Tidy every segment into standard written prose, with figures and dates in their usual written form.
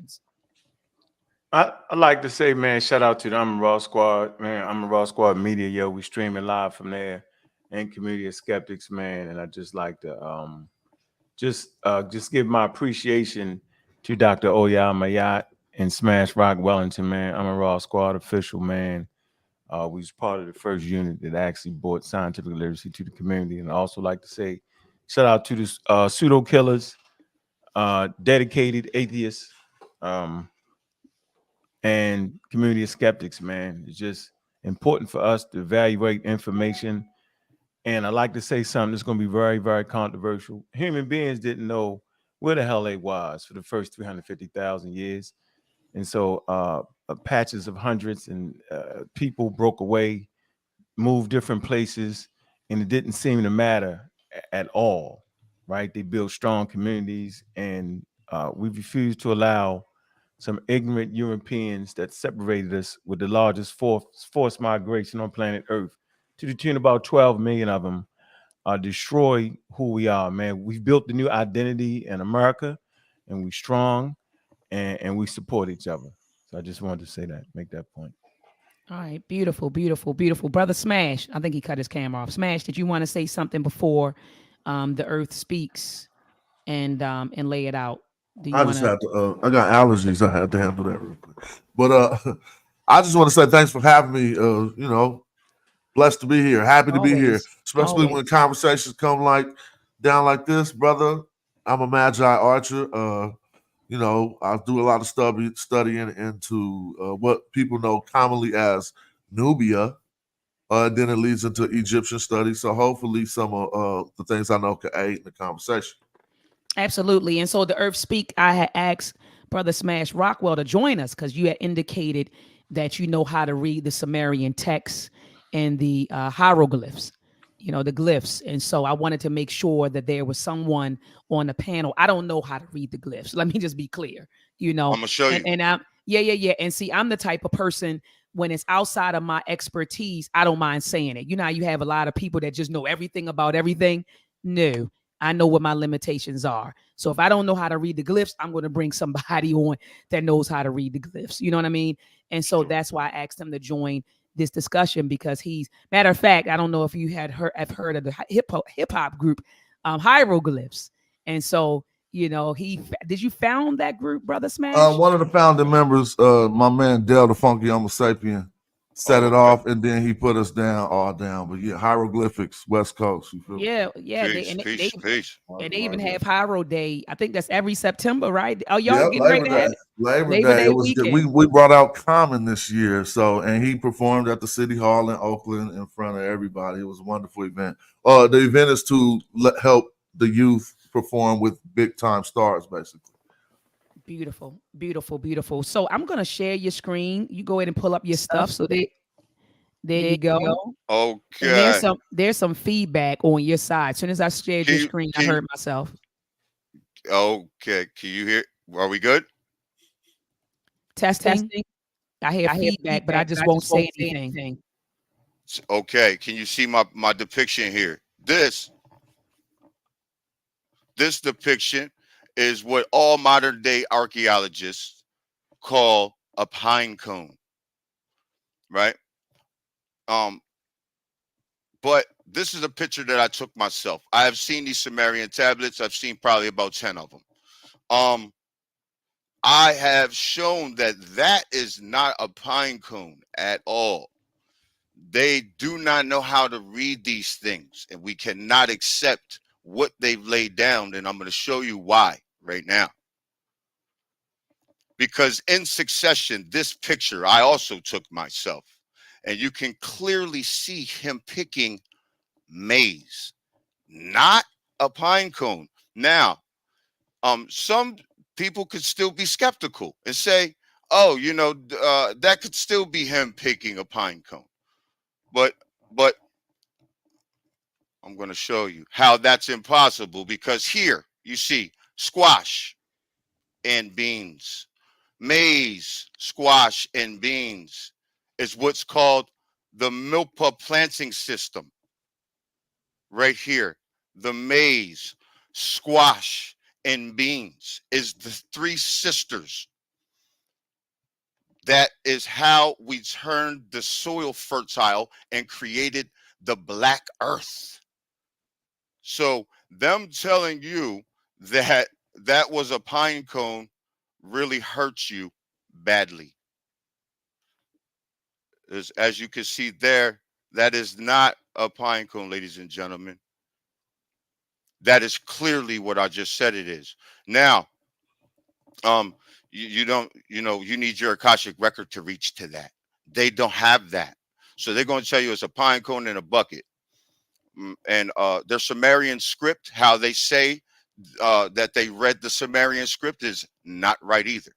Sumerians? I like to say, man, shout out to the I'm a Raw Squad, man. I'm a Raw Squad Media, yo. We streaming live from there, and Community of Skeptics, man. And I just like to just give my appreciation to Dr. Oya Mayat and Smash Rock Wellington, man. I'm a Raw Squad official, man. We was part of the first unit that actually brought scientific literacy to the community. And I also like to say, shout out to the pseudo killers, dedicated atheists, um, and community of skeptics, man. It's just important for us to evaluate information. And I like to say something that's going to be very, very controversial. Human beings didn't know where the hell they was for the first 350,000 years. And so patches of hundreds and people broke away, moved different places, and it didn't seem to matter at all, right? They built strong communities, and we refused to allow some ignorant Europeans that separated us with the largest forced migration on planet Earth to the tune of about 12 million of them destroy who we are, man. We've built the new identity in America, and we strong, and we support each other. So I just wanted to say that, make that point. All right, beautiful, beautiful, beautiful. Brother Smash, I think he cut his camera off. Smash, did you want to say something before the Earth speaks and lay it out? Do you I want just to? had to. I got allergies. I had to handle that real quick. But I just want to say thanks for having me. Blessed to be here. Happy to be here, Always, especially always. when conversations come like down like this, brother. I'm a magi archer. I do a lot of studying into what people know commonly as Nubia. Then it leads into Egyptian studies. So hopefully, some of the things I know can aid in the conversation. Absolutely. And so the Earth Speak, I had asked Brother Smash Rockwell to join us because you had indicated that you know how to read the Sumerian texts and the hieroglyphs, the glyphs. And so I wanted to make sure that there was someone on the panel. I don't know how to read the glyphs. Let me just be clear, I'm gonna show you. and I'm, yeah. And see, I'm the type of person when it's outside of my expertise, I don't mind saying it. You know how you have a lot of people that just know everything about everything? No, I know what my limitations are. So if I don't know how to read the glyphs, I'm going to bring somebody on that knows how to read the glyphs. You know what I mean? And so that's why I asked him to join this discussion because matter of fact, I don't know if you have heard of the hip hop group Hieroglyphs. And so, did you found that group, Brother Smash? One of the founding members, my man Dell, the Funky Homo Sapien, set it Okay. off, and then he put us all down. But yeah, hieroglyphics, West Coast. You feel me? Yeah. Peace, peace, peace. And they even have Hiro Day. I think that's every September, right? Oh, y'all Yeah, getting ready Labor to have Day. it? Labor Labor Day. Day It was weekend. we brought out Common this year, and he performed at the City Hall in Oakland in front of everybody. It was a wonderful event. The event is to help the youth perform with big time stars, basically. Beautiful, beautiful, beautiful. So I'm gonna share your screen. You go ahead and pull up your stuff. So there you go. And Okay. there's some feedback on your side. As soon as I shared Can your you screen, I can heard myself. okay? Can you hear? Are we good? Testing. I hear feedback, but I just won't say anything. Okay. Can you see my depiction here? This depiction is what all modern day archaeologists call a pine cone, right? Um, but this is a picture that I took myself. I have seen these Sumerian tablets. I've seen probably about 10 of them. Um, I have shown that that is not a pine cone at all. They do not know how to read these things, and we cannot accept what they've laid down. And I'm going to show you why right now. Because in succession, this picture I also took myself, and you can clearly see him picking maize, not a pine cone. Now, some people could still be skeptical and say, "Oh, that could still be him picking a pine cone." But I'm going to show you how that's impossible because here you see squash and beans, maize, squash, and beans is what's called the milpa planting system right here. The maize, squash, and beans is the three sisters That is how we turned the soil fertile and created the black earth. So them telling you that that was a pine cone really hurts you badly. As you can see there, that is not a pine cone, ladies and gentlemen. That is clearly what I just said it is. Now, you don't, you need your Akashic record to reach to that. They don't have that. So they're going to tell you it's a pine cone in a bucket. And their Sumerian script, how they say that they read the Sumerian script, is not right either.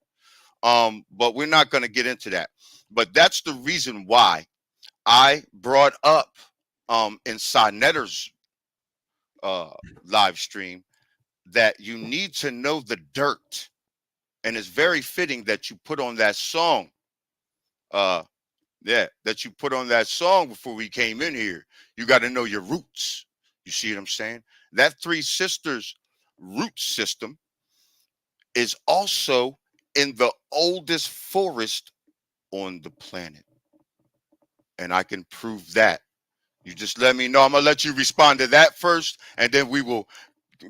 But we're not going to get into that. But that's the reason why I brought up in Sinetter's live stream that you need to know the dirt. And it's very fitting that you put on that song. That you put on that song before we came in here. You got to know your roots. You see what I'm saying? That Three Sisters root system is also in the oldest forest on the planet. And I can prove that. You just let me know. I'm going to let you respond to that first, and then we will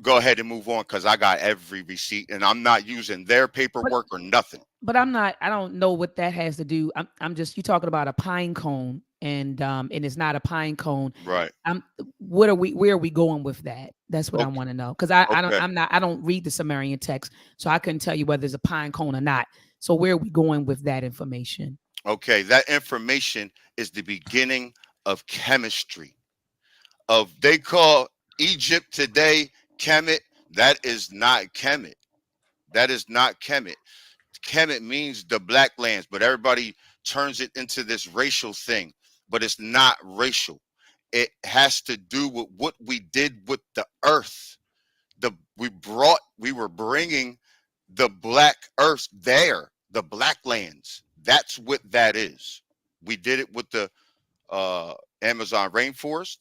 go ahead and move on, because I got every receipt and I'm not using their paperwork or nothing. But I don't know what that has to do. I'm just, you talking about a pine cone, and it's not a pine cone. Right. Where are we going with that? That's what I want to know. Because Okay. I don't read the Sumerian text, so I couldn't tell you whether it's a pine cone or not. So where are we going with that information? Okay, that information is the beginning of chemistry. They call Egypt today Kemet. That is not Kemet. That is not Kemet. Kemet means the black lands, but everybody turns it into this racial thing. But it's not racial. It has to do with what we did with the earth. We were bringing the black earth there, the black lands. That's what that is. We did it with the Amazon rainforest,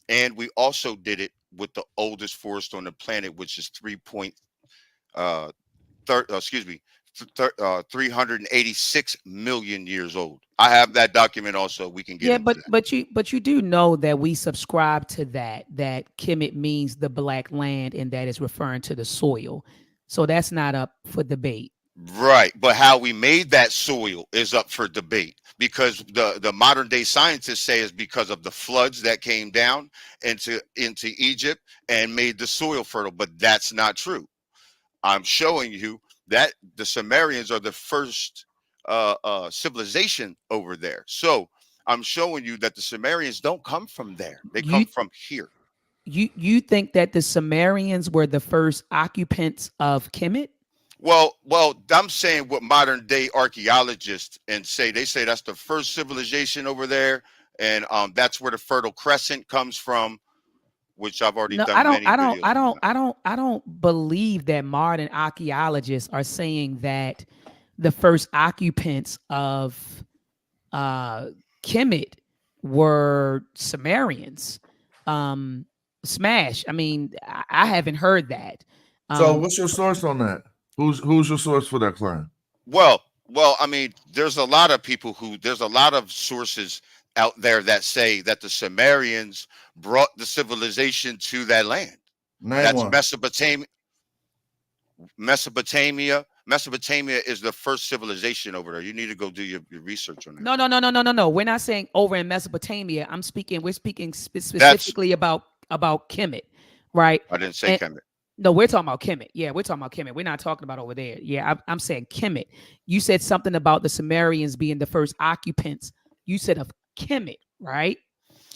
and we also did it with the oldest forest on the planet, which is 386 million years old. I have that document also. We can get into that. But you do know that we subscribe to that Kemet means the black land, and that is referring to the soil. So that's not up for debate. Right, but how we made that soil is up for debate, because the modern day scientists say it's because of the floods that came down into Egypt and made the soil fertile, but that's not true. I'm showing you that the Sumerians are the first civilization over there. So I'm showing you that the Sumerians don't come from there; they come from here. You think that the Sumerians were the first occupants of Kemet? Well, I'm saying what modern day archaeologists they say that's the first civilization over there, and that's where the Fertile Crescent comes from, which I've already done many videos. I don't believe that modern archaeologists are saying that the first occupants of Kemet were Sumerians. Smash. I mean, I haven't heard that. So what's your source on that? Who's your source for that claim? Well, I mean, there's a lot of sources out there that say that the Sumerians brought the civilization to that land. That's one. Mesopotamia. Mesopotamia is the first civilization over there. You need to go do your research on that. No. We're not saying over in Mesopotamia. We're speaking specifically about Kemet, right? I didn't say Kemet. No, we're talking about Kemet. Yeah, we're talking about Kemet. We're not talking about over there. Yeah, I'm saying Kemet. You said something about the Sumerians being the first occupants. You said of Kemet, right?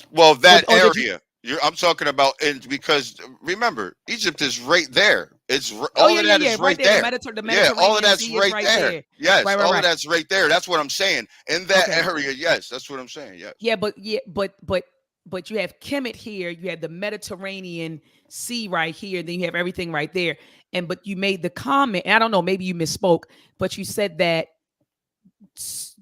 Well, that area. I'm talking about, because remember, Egypt is right there. It's all of that is right there. The all of that's right there. Yes, right. All of that's right there. That's what I'm saying. In that area, yes, that's what I'm saying. Yes. Yeah, but you have Kemet here. You have the Mediterranean Sea right here. Then you have everything right there. But you made the comment, and I don't know, maybe you misspoke, but you said that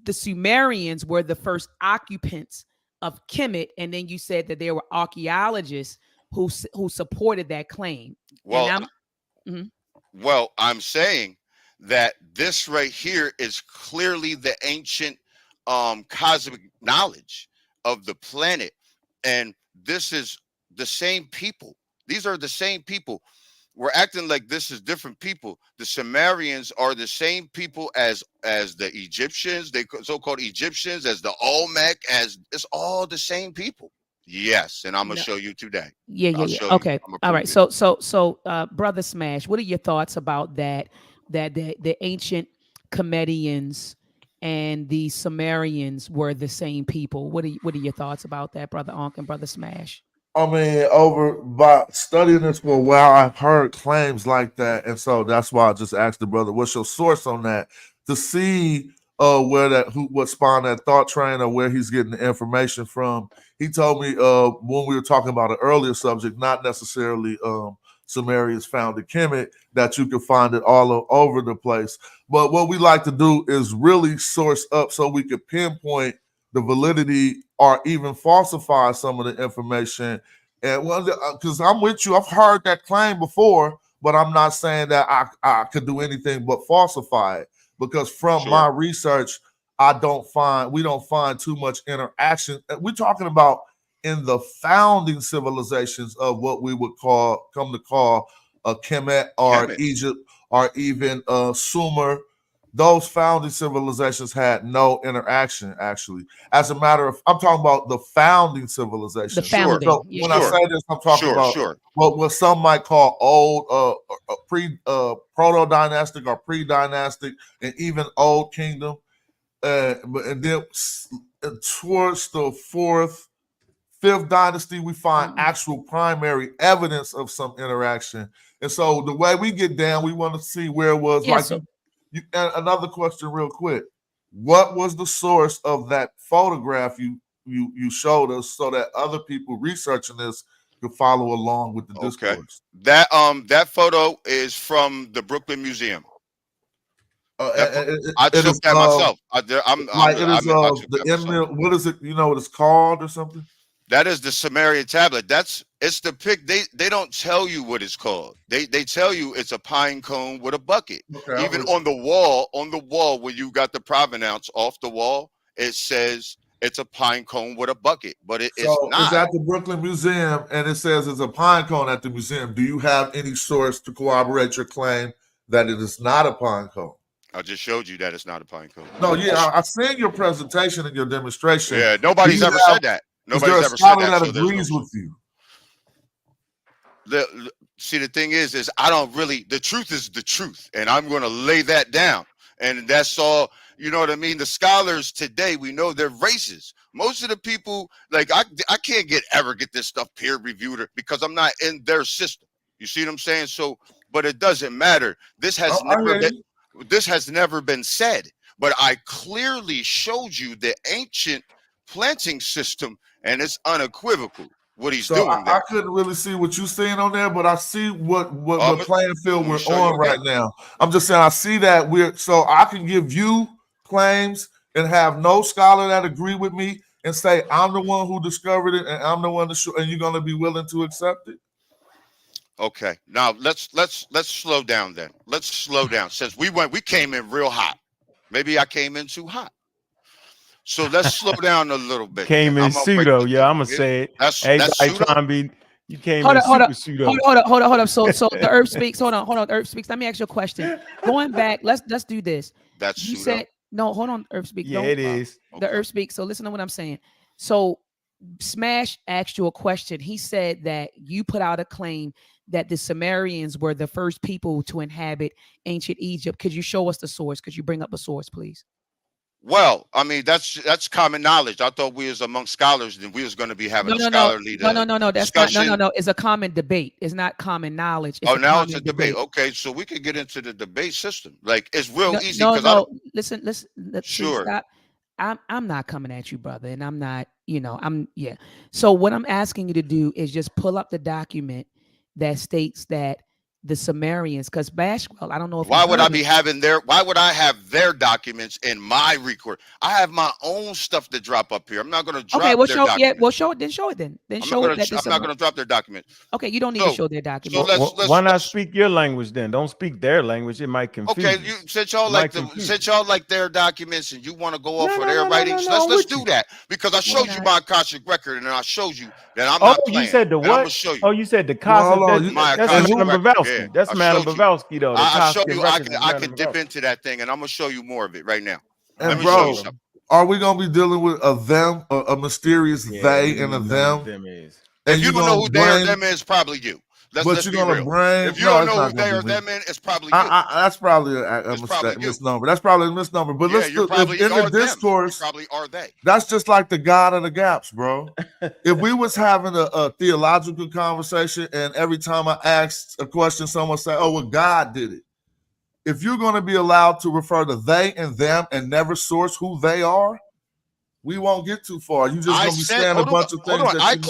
the Sumerians were the first occupants of Kemet, and then you said that there were archaeologists who supported that claim. Well, I'm saying that this right here is clearly the ancient cosmic knowledge of the planet, and this is the same people. These are the same people. We're acting like this is different people. The Sumerians are the same people as the Egyptians, they so-called Egyptians, as the Olmec, as it's all the same people. Yes, and I'm gonna No. show you today. Yeah, yeah, I'll yeah. show you. Okay. I'm gonna All prove right. it. So, brother Smash, what are your thoughts about that? That the ancient Comedians and the Sumerians were the same people. What are your thoughts about that, brother Ankh and brother Smash? I mean, over by studying this for a while, I've heard claims like that, and so that's why I just asked the brother, "What's your source on that?" To see what spawned that thought train or where he's getting the information from. He told me when we were talking about an earlier subject, not necessarily Sumerians founded Kemet, that you can find it all over the place. But what we like to do is really source up so we could pinpoint the validity or even falsify some of the information. And because I'm with you, I've heard that claim before, but I'm not saying that I could do anything but falsify it. Because from Sure. my research, we don't find too much interaction. We're talking about in the founding civilizations of what we would come to call Kemet or Kemet. Egypt or even Sumer. Those founding civilizations had no interaction, actually. As a matter of, I'm talking about the founding The civilization. Sure. founding. So Yeah, when I Sure. say this, I'm talking Sure. about Sure. what some might call old, proto dynastic or pre dynastic, and even old kingdom. And then towards the fourth, fifth dynasty, we find Mhm. actual primary evidence of some interaction. And so the way we get down, we want to see where it was Yeah, like so and another question real quick. What was the source of that photograph you showed us so that other people researching this could follow along with the Okay. discourse? That photo is from the Brooklyn Museum. I It took is that myself. like it is I took the that myself. eminent, what is it? You know what it's called or something? That is the Sumerian tablet. It's the pic. They don't tell you what it's called. They tell you it's a pine cone with a bucket. Okay, I'm Even with you. on the wall where you got the provenance off the wall, it says it's a pine cone with a bucket, but it's So it's not. at the Brooklyn Museum and it says it's a pine cone at the museum. Do you have any source to corroborate your claim that it is not a pine cone? I just showed you that it's not a pine cone. No, yeah, I seen your presentation and your demonstration. Yeah, Do nobody's you ever have, said that. is there Nobody's a ever said scholar that. that So there's no. agrees with you? See, the thing is I don't really. The truth is the truth, and I'm going to lay that down. And that's all. You know what I mean? The scholars today, we know they're racist. Most of the people, like I can't ever get this stuff peer reviewed because I'm not in their system. You see what I'm saying? So, but it doesn't matter. I hear you. This has never been said. But I clearly showed you the ancient planting system, and it's unequivocal what he's So doing I there. couldn't really see what you're seeing on there, but I see what I'm playing field gonna we're show you on right again. now. I'm just saying I see that we're so I can give you claims and have no scholar that agree with me and say I'm the one who discovered it and I'm the one to show, and you're gonna be willing to accept it. Okay, now let's slow down then. Let's slow down. Since we came in real hot. Maybe I came in too hot. So let's slow down a little bit. Then Came in I'm gonna break pseudo. this Yeah, down. I'm gonna say it. That's Everybody pseudo. trying to be. You came hold in up, hold up, super pseudo. hold up. So the Earth speaks. Hold on, Earth speaks. Let me ask you a question. Going back, let's do this. That's You pseudo. said no. Hold on, Earth speaks. Yeah, Don't it is. the Okay. Earth speaks. So listen to what I'm saying. So Smash asked you a question. He said that you put out a claim that the Sumerians were the first people to inhabit ancient Egypt. Could you show us the source? Could you bring up a source, please? Well, I mean that's common knowledge. I thought we was among scholars, and we was going to be having No, a no, no, scholarly no. That's not. No, no, discussion. no. It's a common debate. It's not common knowledge. It's Oh, a now it's a common debate. debate. Okay, so we could get into the debate system. Like it's real No, easy no, because I don't. no. Listen, listen. See, Sure. stop. I'm not coming at you, brother, and I'm not. I'm yeah. So what I'm asking you to do is just pull up the document that states that the Sumerians, because Bashwell, I don't know if Why you would I heard be it. having why would I have their documents in my record? I have my own stuff to drop up here. I'm not gonna Okay, drop well their show documents. well show it then. Show it then. Then show it that this. I'm not gonna drop their documents. Okay, you don't need to So show their so documents. Why not speak your language then? Don't speak their language. It might confuse okay, you. since y'all It like might confuse since y'all like their documents and you want to go off No, of no, their no, no, writings, no, no, let's with do you. that because I showed you not? my Akashic record and I showed you that I'm Oh, not you playing. said the And I'm gonna what? show you. Oh, you said the Well, Cossack. hold on. My That's Akashic Madam record. Bavowski. Yeah, That's I Madam showed you. Bavowski, though. The I show Cossack you. records is I Madam can dip Bavowski. into that thing, and I'm gonna show you more of it right now. And Let me show you bro, something. are we gonna be dealing with a them, a mysterious Yeah, they you and a don't know what them? is. And If you don't know who they or them is, probably you. but Let's you're be gonna real. bring. If you No, don't it's know who not they gonna or be me. them is, it's probably you. That's probably a It's mistake, probably you. misnomer. That's probably a misnomer. But Yeah, let's you're look probably in the are them. You discourse. probably are they. That's just like the God of the gaps, bro. If we was having a theological conversation, and every time I asked a question, someone say, "Oh, well, God did it." If you're going to be allowed to refer to they and them and never source who they are, we won't get too far. You're just going to be saying a bunch of hold things on. that I you made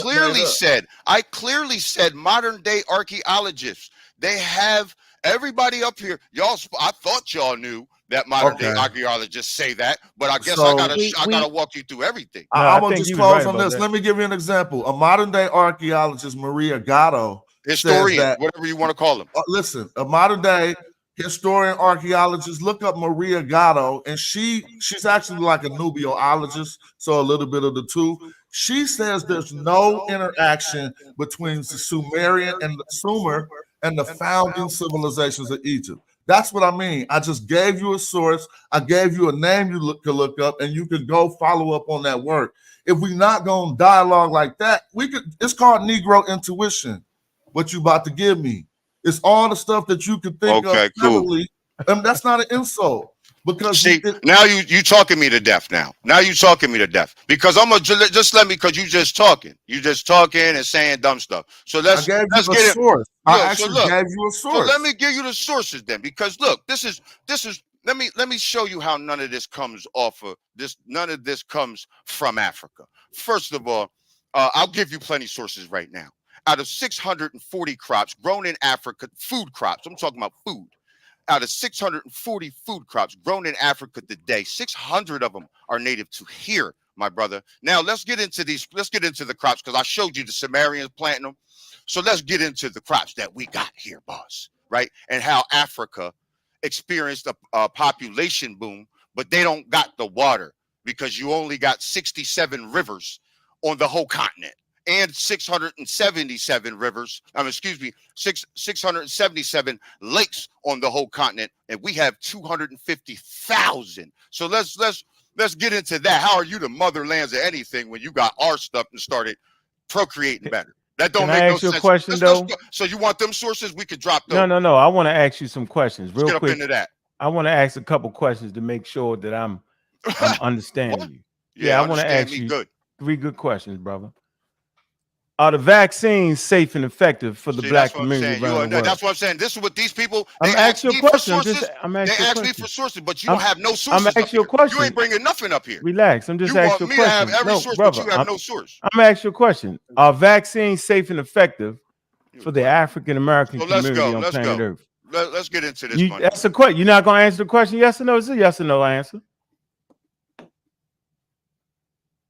clearly said modern day archaeologists. They have everybody up here. Y'all, I thought y'all knew that modern day Okay. archaeologists say that, but I guess So- I gotta walk you through everything. No, I'm I going to think just you was close right on about this. that. Let me give you an example. A modern day archaeologist, Maria Gatto, Historian, that- whatever you want to call them. listen, a modern day historian archaeologist, look up Maria Gatto, and she's actually like a nubiologist, so a little bit of the two. She says there's no interaction between the Sumerian and the Sumer and the founding civilizations of Egypt. That's what I mean. I just gave you a source. I gave you a name you could look up, and you could go follow up on that work. If we're not going to dialogue like that, it's called Negro intuition, what you about to give me. It's all the stuff that you could think Okay, of cool. cleverly, and that's not an insult. Because See, now you talking me to death now. Now you talking me to death because I'm gonna just let me because you just talking and saying dumb stuff. So I let's gave you get a it. source. Yo, I so actually look, gave you a So source. let me give you the sources then, because look, this is let me show you how none of this comes off of this. None of this comes from Africa. First of all, I'll give you plenty sources right now. Out of 640 crops grown in Africa, food crops, I'm talking about food. Out of 640 food crops grown in Africa today, 600 of them are native to here, my brother. Now let's get into these. Let's get into the crops because I showed you the Sumerians planting them. So let's get into the crops that we got here, boss, right? And how Africa experienced a population boom, but they don't got the water because you only got 67 rivers on the whole continent and 677 rivers. 677 lakes on the whole continent, and we have 250,000. So let's get into that. How are you the motherlands of anything when you got our stuff and started procreating better? That don't Can I make no ask you a sense. question, though? So you want them sources? We could drop those. No. I want to ask you some questions real Let's get quick. up into that. I want to ask a couple questions to make sure that I'm understanding you. Yeah, I want to understand ask me you good. 3 good questions, brother. Are the vaccines safe and effective for the black That's what I'm community saying. around the world? That's what I'm saying. This is what these people. I'm They ask asking me you a for question. sources. They ask me for sources, but you don't have no sources. I'm asking you a question. You ain't bringing nothing up here. Relax. I'm just You asking want you a me to have question. every No, source, brother, but you have no source. I'm asking you a question. Are vaccines safe and effective for the African American So let's community go. on Let's planet go. Earth? Let's get into this. That's a question. You're not going to answer the question yes or no? It's a yes or no answer.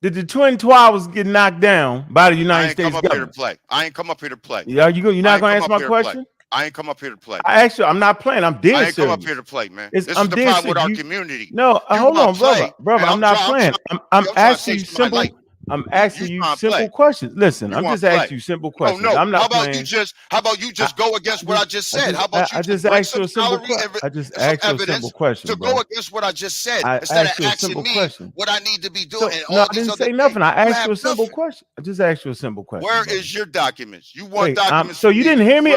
Did the Twin Towers get knocked down by the United States government? I ain't come up here to play. You're not going to answer my question? I ain't come up here to play. I actually, I'm not playing. I'm dead I ain't serious. come up here to play, man. This is the problem with our community. No, hold on, brother. I'm not playing. I'm asking you simple. I'm asking you simple questions. Listen, I'm just asking you simple questions. No. I'm not How about playing. How about you just go against what I just said? How about you I just asked you a simple question. I just asked you a simple question, to go against what I just said asked instead of you a asking simple me question. what I need to be doing. No, I didn't say nothing. I asked you a simple question. I just asked you a simple question. Where is your documents? You want documents? So you didn't hear me?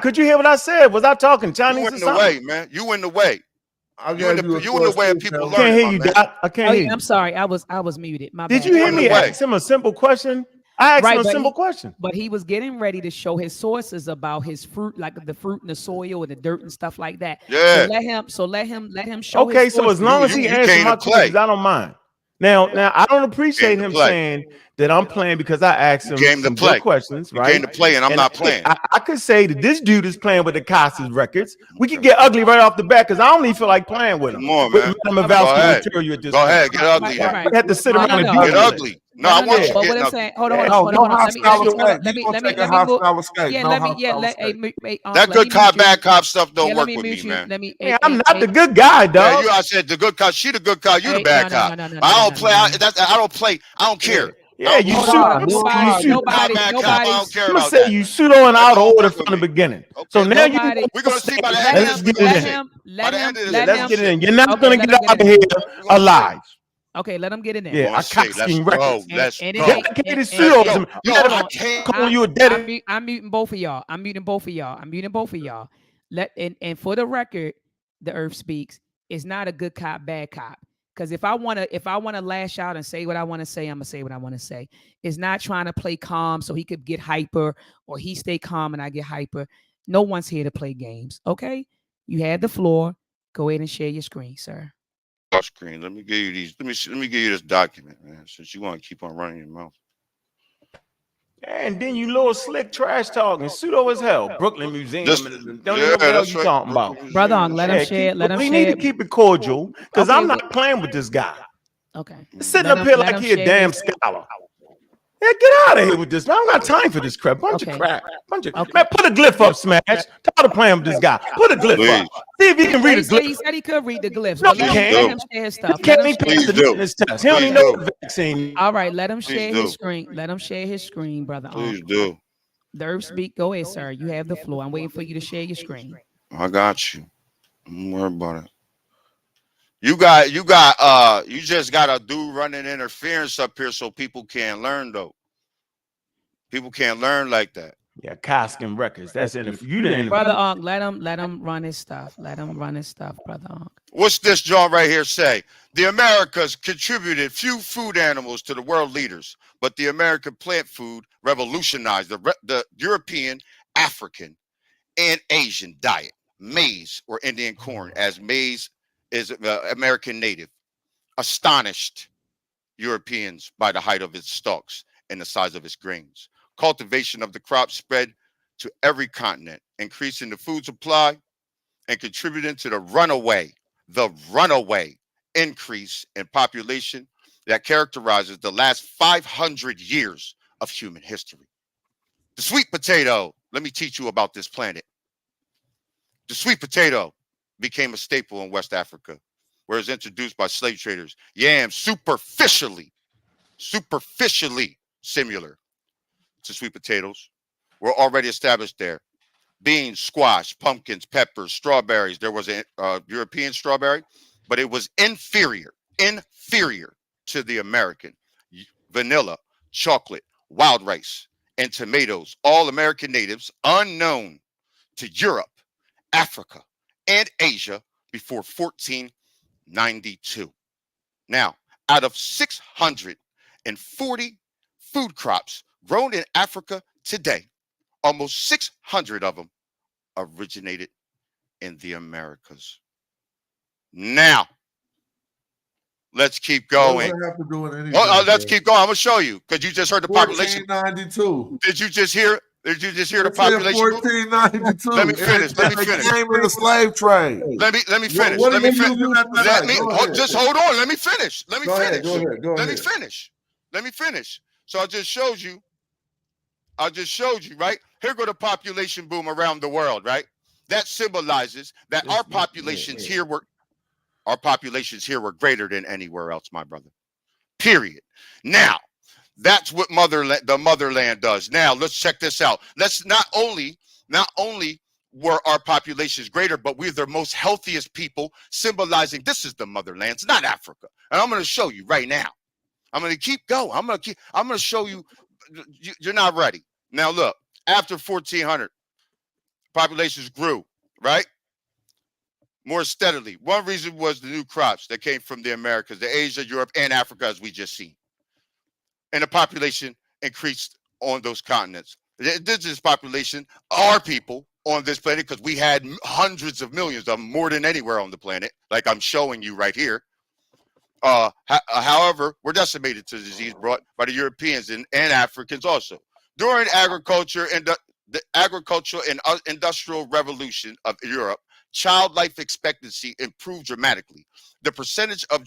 Could you hear what I said? Was I talking Chinese or something? You in the way, man. You in the way. You in the way of people learning. Can't hear you, Doc. I can't hear you. I'm sorry. I was muted. My Did bad. you hear me ask him a simple question? I asked him a simple question. But he was getting ready to show his sources about his fruit, like the fruit in the soil and the dirt and stuff like that. Yeah. So let him show. Okay, his so as long as he answers my questions, I don't mind. Now, I don't appreciate to him play. saying that I'm playing because I asked You him came to some play. good questions, You right? came to play, and I'm not playing. I could say that this dude is playing with the Costas records. We could get ugly right off the bat because I don't even feel like playing with him. Come on, With man. Madam Go Avowski ahead. material at this Go point. ahead. Get ugly. Right, right. We have to sit No, around no, and no. do Get this. ugly. No, I want you But what getting I'm ugly. saying, hold on, Yeah. hold on, No, hold on. no Let me hostile hold on, escape. let He's me gonna let me take a let me move. hostile escape. Yeah, No let me hostile escape. That let good me cop, mute you. bad cop stuff don't Yeah, let work me with me, mute you. man. Let me. Man, I'm not the good guy, Yeah, dog. I said the good cop. She the good cop. You the bad cop. No, I don't play. no. I don't play. I don't care. Yeah, you No shoot. lie, no lie. You Good cop, bad cop. I don't care I'm gonna about say that. you pseudo in That out of don't order work with from the me. beginning. Okay, So now you Nobody. we're gonna see by the Let end let's of get this it let in. bullshit. him, By let the him, end of this let Let's him. get it in. bullshit. You're not Okay, gonna let get him get out in. of here We're gonna see. alive. Okay, let him get in We're there. Yeah, gonna I see. Let's Cosking go. records. Let's And it go. ain't. Dedicated And, pseudos. Yo, Matter yo, of hold I on. fact, can't. calling you a dedicated. I'm muting both of y'all. I'm muting both of y'all. I'm muting both of y'all. And for the record, the Earth speaks. Is not a good cop, bad cop. Because if I wanna lash out and say what I want to say, I'm gonna say what I want to say. It's not trying to play calm so he could get hyper, or he stay calm and I get hyper. No one's here to play games. Okay, you had the floor. Go ahead and share your screen, sir. Off screen. Let me give you these. Let me give you this document, man. Since you want to keep on running your mouth. And then you little slick trash talking, pseudo as hell. Brooklyn Museum. Just Don't even yeah, know what the hell that's you right. talking Brooklyn about. Brother, Museum, let that's him right. share. Let him We need share. to keep it cordial because Okay, I'm not playing with this guy. Okay. Sitting Let up him here let like him he a share damn his. scholar. Yeah, get out of here with this. I don't got time for this crap. Bunch of Okay. crap. Bunch of Okay. man, put a glyph up, Smash. Tired of playing with this guy. Put a glyph Please, up. See if he can Yeah, read a he glyph. said he could read the glyphs, No, but he let please can't. him do. share his He stuff. Let can't him even share. pass Please the do. litmus test. He don't Please even know do. the vaccine. All right, let him Please share do. his screen. Let him share his screen, brother. Please do. The Earth speak. Go ahead, sir. You have the floor. I'm waiting for you to share your screen. I got you. Don't worry about it. You just got a dude running interference up here so people can't learn though. People can't learn like that. Yeah, Coskin Records. That's in the you didn't. Brother Unc, let him run his stuff. Let him run his stuff, brother Unc. What's this John right here say? The Americas contributed few food animals to the world leaders, but the American plant food revolutionized the European, African, and Asian diet. Maize or Indian corn, as maize is American native, astonished Europeans by the height of its stalks and the size of its grains. Cultivation of the crop spread to every continent, increasing the food supply and contributing to the runaway increase in population that characterizes the last 500 years of human history. The sweet potato, let me teach you about this planet. The sweet potato became a staple in West Africa, where it was introduced by slave traders. Yams superficially similar to sweet potatoes were already established there. Beans, squash, pumpkins, peppers, strawberries. There was a European strawberry, but it was inferior to the American. Vanilla, chocolate, wild rice, and tomatoes, all American natives, unknown to Europe, Africa, and Asia before 1492. Now, out of 640 food crops grown in Africa today, almost 600 of them originated in the Americas. Now, let's keep What does going. that have to do with anything? Let's keep going. I'm gonna show you because you just heard the population. 1492. Did you just hear? Did you just hear the It said population? 1492. Let me finish. Let me finish. It came in the slave trade. Let me finish. What Let are me you finish. using that Let tonight? me Go ahead. just hold on. Let me finish. Let me Go finish. ahead. Go ahead. Go Let me ahead. finish. Let me finish. So I just showed you, right? Here go the population boom around the world, right? That symbolizes that our populations here were greater than anywhere else, my brother. Period. Now, that's what the motherland does. Now, let's check this out. Let's not only were our populations greater, but we're the most healthiest people, symbolizing this is the motherland. It's not Africa. And I'm going to show you right now. I'm going to keep going. I'm going to show you. You're not ready. Now, look, after 1400, populations grew, right? More steadily. One reason was the new crops that came from the Americas, the Asia, Europe, and Africa, as we just seen. And the population increased on those continents. The indigenous population are people on this planet because we had hundreds of millions of them, more than anywhere on the planet, like I'm showing you right here. However, were decimated to disease brought by the Europeans and Africans also. During agriculture and the agricultural and industrial revolution of Europe, child life expectancy improved dramatically. The percentage of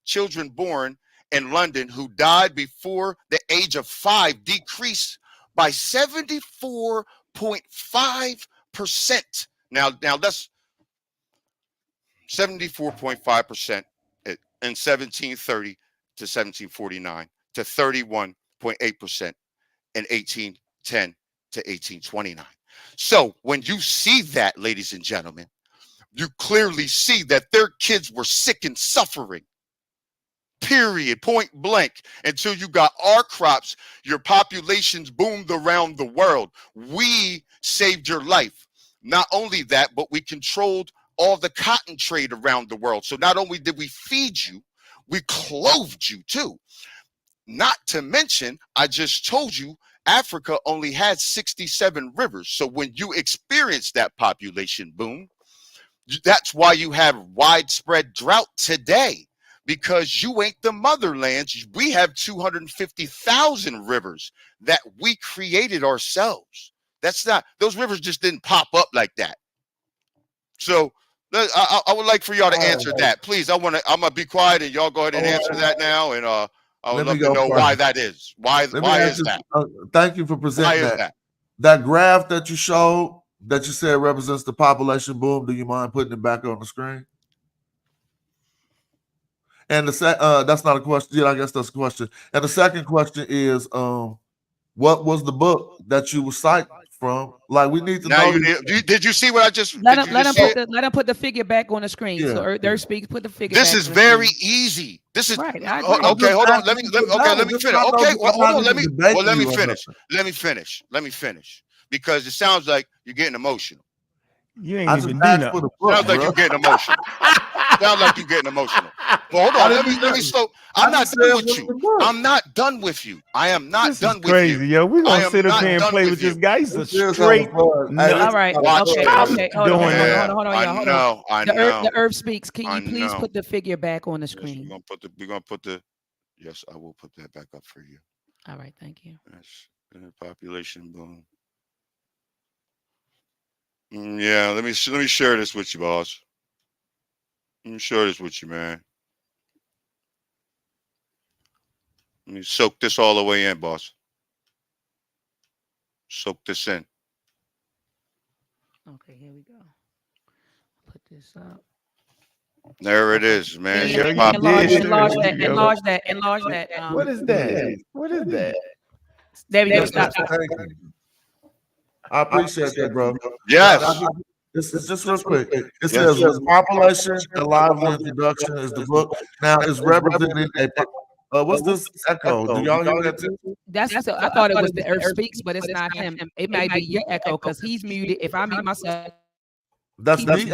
children born in London who died before the age of 5 decreased by 74.5%. Now that's 74.5% in 1730 to 1749 to 31.8% in 1810 to 1829. So when you see that, ladies and gentlemen, you clearly see that their kids were sick and suffering. Period, point blank. Until you got our crops, your populations boomed around the world. We saved your life. Not only that, but we controlled all the cotton trade around the world. So not only did we feed you, we clothed you too. Not to mention, I just told you, Africa only had 67 rivers. So when you experience that population boom, that's why you have widespread drought today, because you ain't the motherland. We have 250,000 rivers that we created ourselves. That's not, those rivers just didn't pop up like that. So I would like for y'all to answer that, please. I'm gonna be quiet and y'all go ahead and answer that now. And I would love to know why that is. Why is that? Thank you for presenting that. That graph that you showed, that you said represents the population boom. Do you mind putting it back on the screen? And that's not a question. Yeah, I guess that's a question. And the second question is, what was the book that you were citing from? Like, we need to know. Did you see what I just? Let him put the figure back on the screen. Yeah. So TheEarthSpeaks, put the figure. This is very easy. This is right. Okay, hold on. Let me finish. Okay, well, hold on. Let me finish. Let me finish. Because it sounds like you're getting emotional. You ain't even do nothing. Sounds like you're getting emotional. Sounds like you're getting emotional. Well, hold on. Let me slow. I'm not done with you. I'm not done with you. I am not done with you. Crazy, yo. We're gonna sit up here and play with this guy. He's a straight. All right. Okay. Hold on. I know. The Earth Speaks. Can you please put the figure back on the screen? We're gonna put the. Yes, I will put that back up for you. All right. Thank you. Yes. Population boom. Yeah, let me share this with you, boss. Let me share this with you, man. Let me soak this all the way in, boss. Soak this in. Okay, here we go. Put this up. There it is, man. Enlarge that. What is that? What is that? There we go. Stop. I appreciate that, bro. Yes. This is just real quick. It says population and lively introduction is the book. Now it's representing what's this echo? Do y'all hear that too? I thought it was the Earth Speaks, but it's not him. It might be your echo because he's muted. If I mute myself, that's me.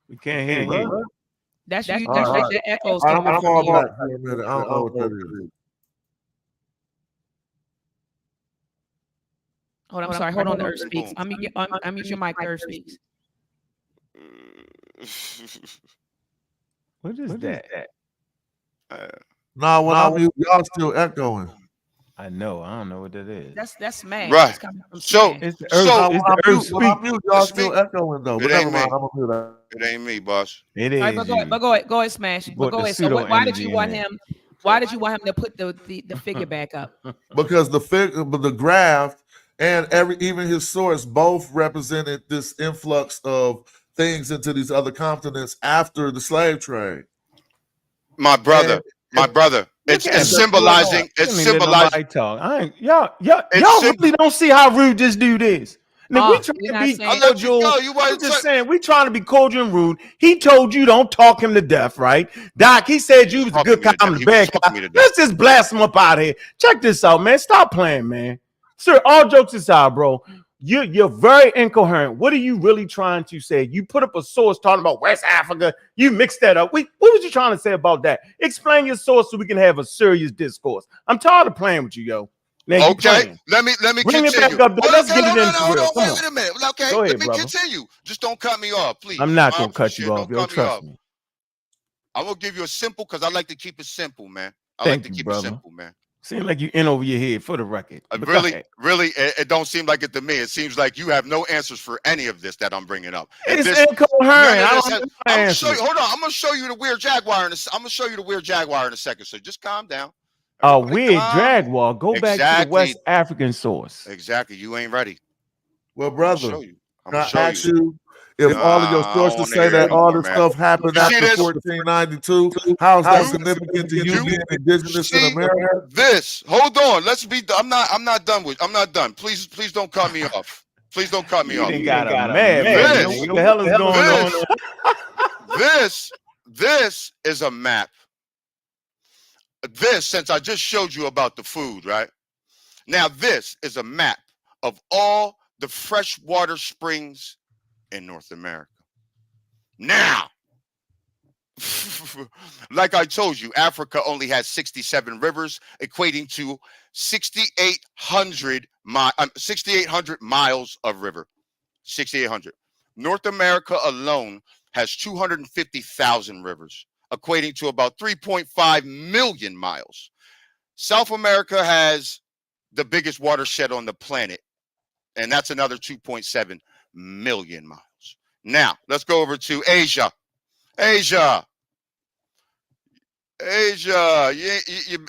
We can't hear you. That's you. That's your echoes. I'm gonna call back for a minute. I don't know what that is. Hold on, I'm sorry. Hold on, TheEarthSpeaks. I'm your mic, TheEarthSpeaks. What is that? No, when I'm mute, y'all still echoing. I know. I don't know what that is. That's smash. Right. So it's the TheEarthSpeaks. Y'all still echoing though. But never mind. I'm gonna do that. It ain't me, boss. It is. Right, but go ahead, smash. But go ahead. So why did you want him? Why did you want him to put the figure back up? Because the graph and even his source both represented this influx of things into these other continents after the slave trade. My brother. It's symbolizing. It's symbolizing. Y'all really don't see how rude this dude is. Now, we trying to be cordial. I'm just saying, we trying to be cordial and rude. He told you don't talk him to death, right? Doc, he said you was a good cop, I'm the bad cop. Let's just blast him up out of here. Check this out, man. Stop playing, man. Sir, all jokes aside, bro. You're very incoherent. What are you really trying to say? You put up a source talking about West Africa. You mixed that up. What was you trying to say about that? Explain your source so we can have a serious discourse. I'm tired of playing with you, yo. Now, okay, let me bring continue. It back up. Let's get it into real. Wait a minute. Okay, let me continue. Just don't cut me off, please. I'm not gonna cut you off. Yo, trust me. I'm gonna give you a simple because I like to keep it simple, man. I Thank like to you, keep brother. it simple, man. Seems like you in over your head for the record. But go Really, ahead. really, it don't seem like it to me. It seems like you have no answers for any of this that I'm bringing up. And It's this, incoherent. none of I this don't has, know I'm my gonna show answer. you. Hold on, I'm gonna show you the weird jaguar I'm gonna show you the weird jaguar in a second. So just calm down. A Everybody weird calm. jaguar. Go back to the Exactly. West African source. Exactly. You ain't ready. Well, I'm gonna brother, show you. I'm can gonna I show ask you. you if all of your I don't sources wanna say hear that it all anymore, this man. stuff happened You see after this? 1492? How is that You- significant to you you being indigenous in see America? this. Hold on. Let's be. I'm not done with. I'm not done. Please don't cut me off. Please don't cut me You off. done got a mad This- man. What the hell is going on? This is a map. This, since I just showed you about the food, right? Now this is a map of all the freshwater springs in North America. Now, like I told you, Africa only has 67 rivers, equating to 6,800 miles of river. 6,800. North America alone has 250,000 rivers, equating to about 3.5 million miles. South America has the biggest watershed on the planet, and that's another 2.7 million miles. Now, let's go over to Asia. Asia,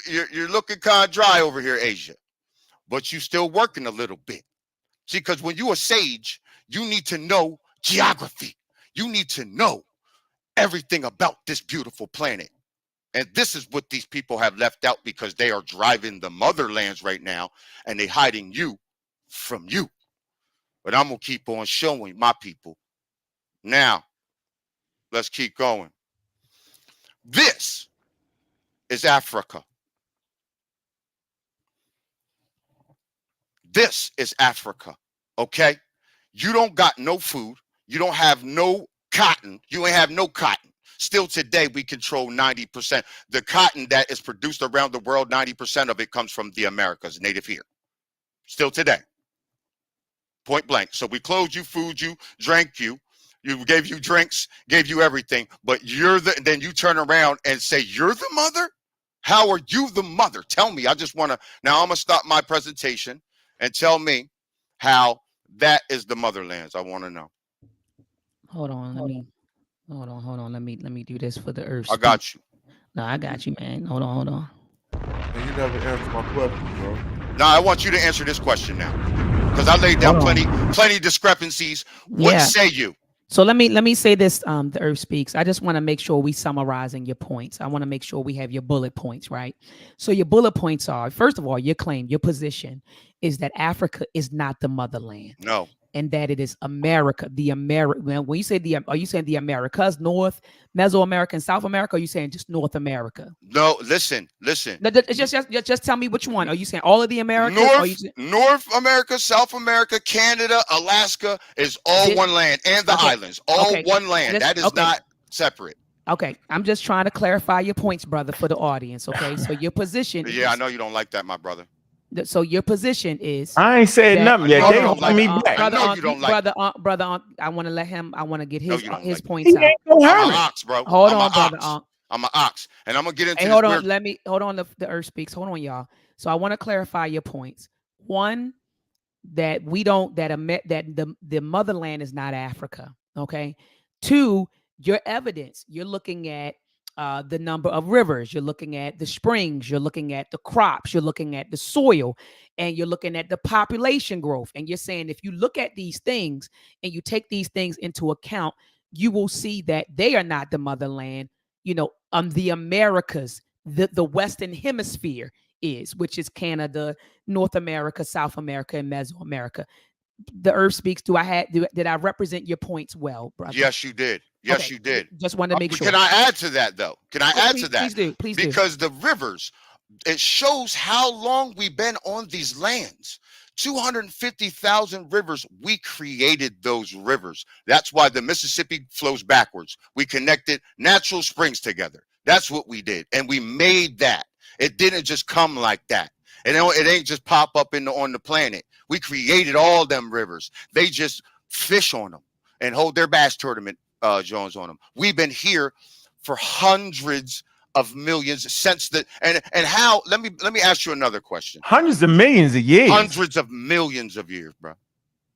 you're looking kind of dry over here, Asia, but you still working a little bit. See, because when you're a sage, you need to know geography. You need to know everything about this beautiful planet. And this is what these people have left out because they are driving the motherlands right now and they hiding you from you. But I'm going to keep on showing my people. Now, let's keep going. This is Africa. This is Africa, okay? You don't got no food. You don't have no cotton. You ain't have no cotton. Still today, we control 90%. The cotton that is produced around the world, 90% of it comes from the Americas, native here. Still today. Point blank. So we clothed you, food you, drank you. You gave you drinks, gave you everything, but then you turn around and say, you're the mother? How are you the mother? Tell me. I just want to, now I'm going to stop my presentation and tell me how that is the motherlands. I want to know. Hold on, hold on. Let me do this for the earth. I got you. No, I got you, man. Hold on. And you never answered my question, bro. Now I want you to answer this question now, because I laid down plenty discrepancies. What say you? So let me say this. The Earth Speaks. I just want to make sure we summarizing your points. I want to make sure we have your bullet points, right? So your bullet points are, first of all, your claim, your position is that Africa is not the motherland. No. And that it is America, when you say are you saying the Americas, North, Mesoamerica, and South America? Or are you saying just North America? No, listen. Just tell me which one. Are you saying all of the Americas? North America, South America, Canada, Alaska is all one land, and the islands, all one land. That is not separate. Okay, I'm just trying to clarify your points, brother, for the audience. Okay, so your position. Yeah, I know you don't like that, my brother. So your position is, I ain't said nothing yet. They holding me back. I know you don't like brother. I want to let him. I want to get his points he out. Ain't I'm an ox, bro. Hold on, brother. I'm an ox, and I'm gonna get into. Hey, hold on. Hold on. The Earth Speaks. Hold on, y'all. So I want to clarify your points. One, that we don't that the motherland is not Africa. Okay. Two, your evidence. You're looking at the number of rivers, you're looking at the springs, you're looking at the crops, you're looking at the soil, and you're looking at the population growth. And you're saying if you look at these things and you take these things into account, you will see that they are not the motherland. The Americas, the Western Hemisphere is, which is Canada, North America, South America, and Mesoamerica. The Earth Speaks. Did I represent your points well, brother? Yes, you did. Yes, okay. You did. Just wanted to make sure. Can I add to that, though? Can I add to that? Please do. Please do. Because the rivers, it shows how long we've been on these lands. 250,000 rivers. We created those rivers. That's why the Mississippi flows backwards. We connected natural springs together. That's what we did. And we made that. It didn't just come like that. And it ain't just pop up on the planet. We created all them rivers. They just fish on them and hold their bass tournament Jones on them. We've been here for hundreds of millions since the and how let me ask you another question. Hundreds of millions of years. Hundreds of millions of years, bro.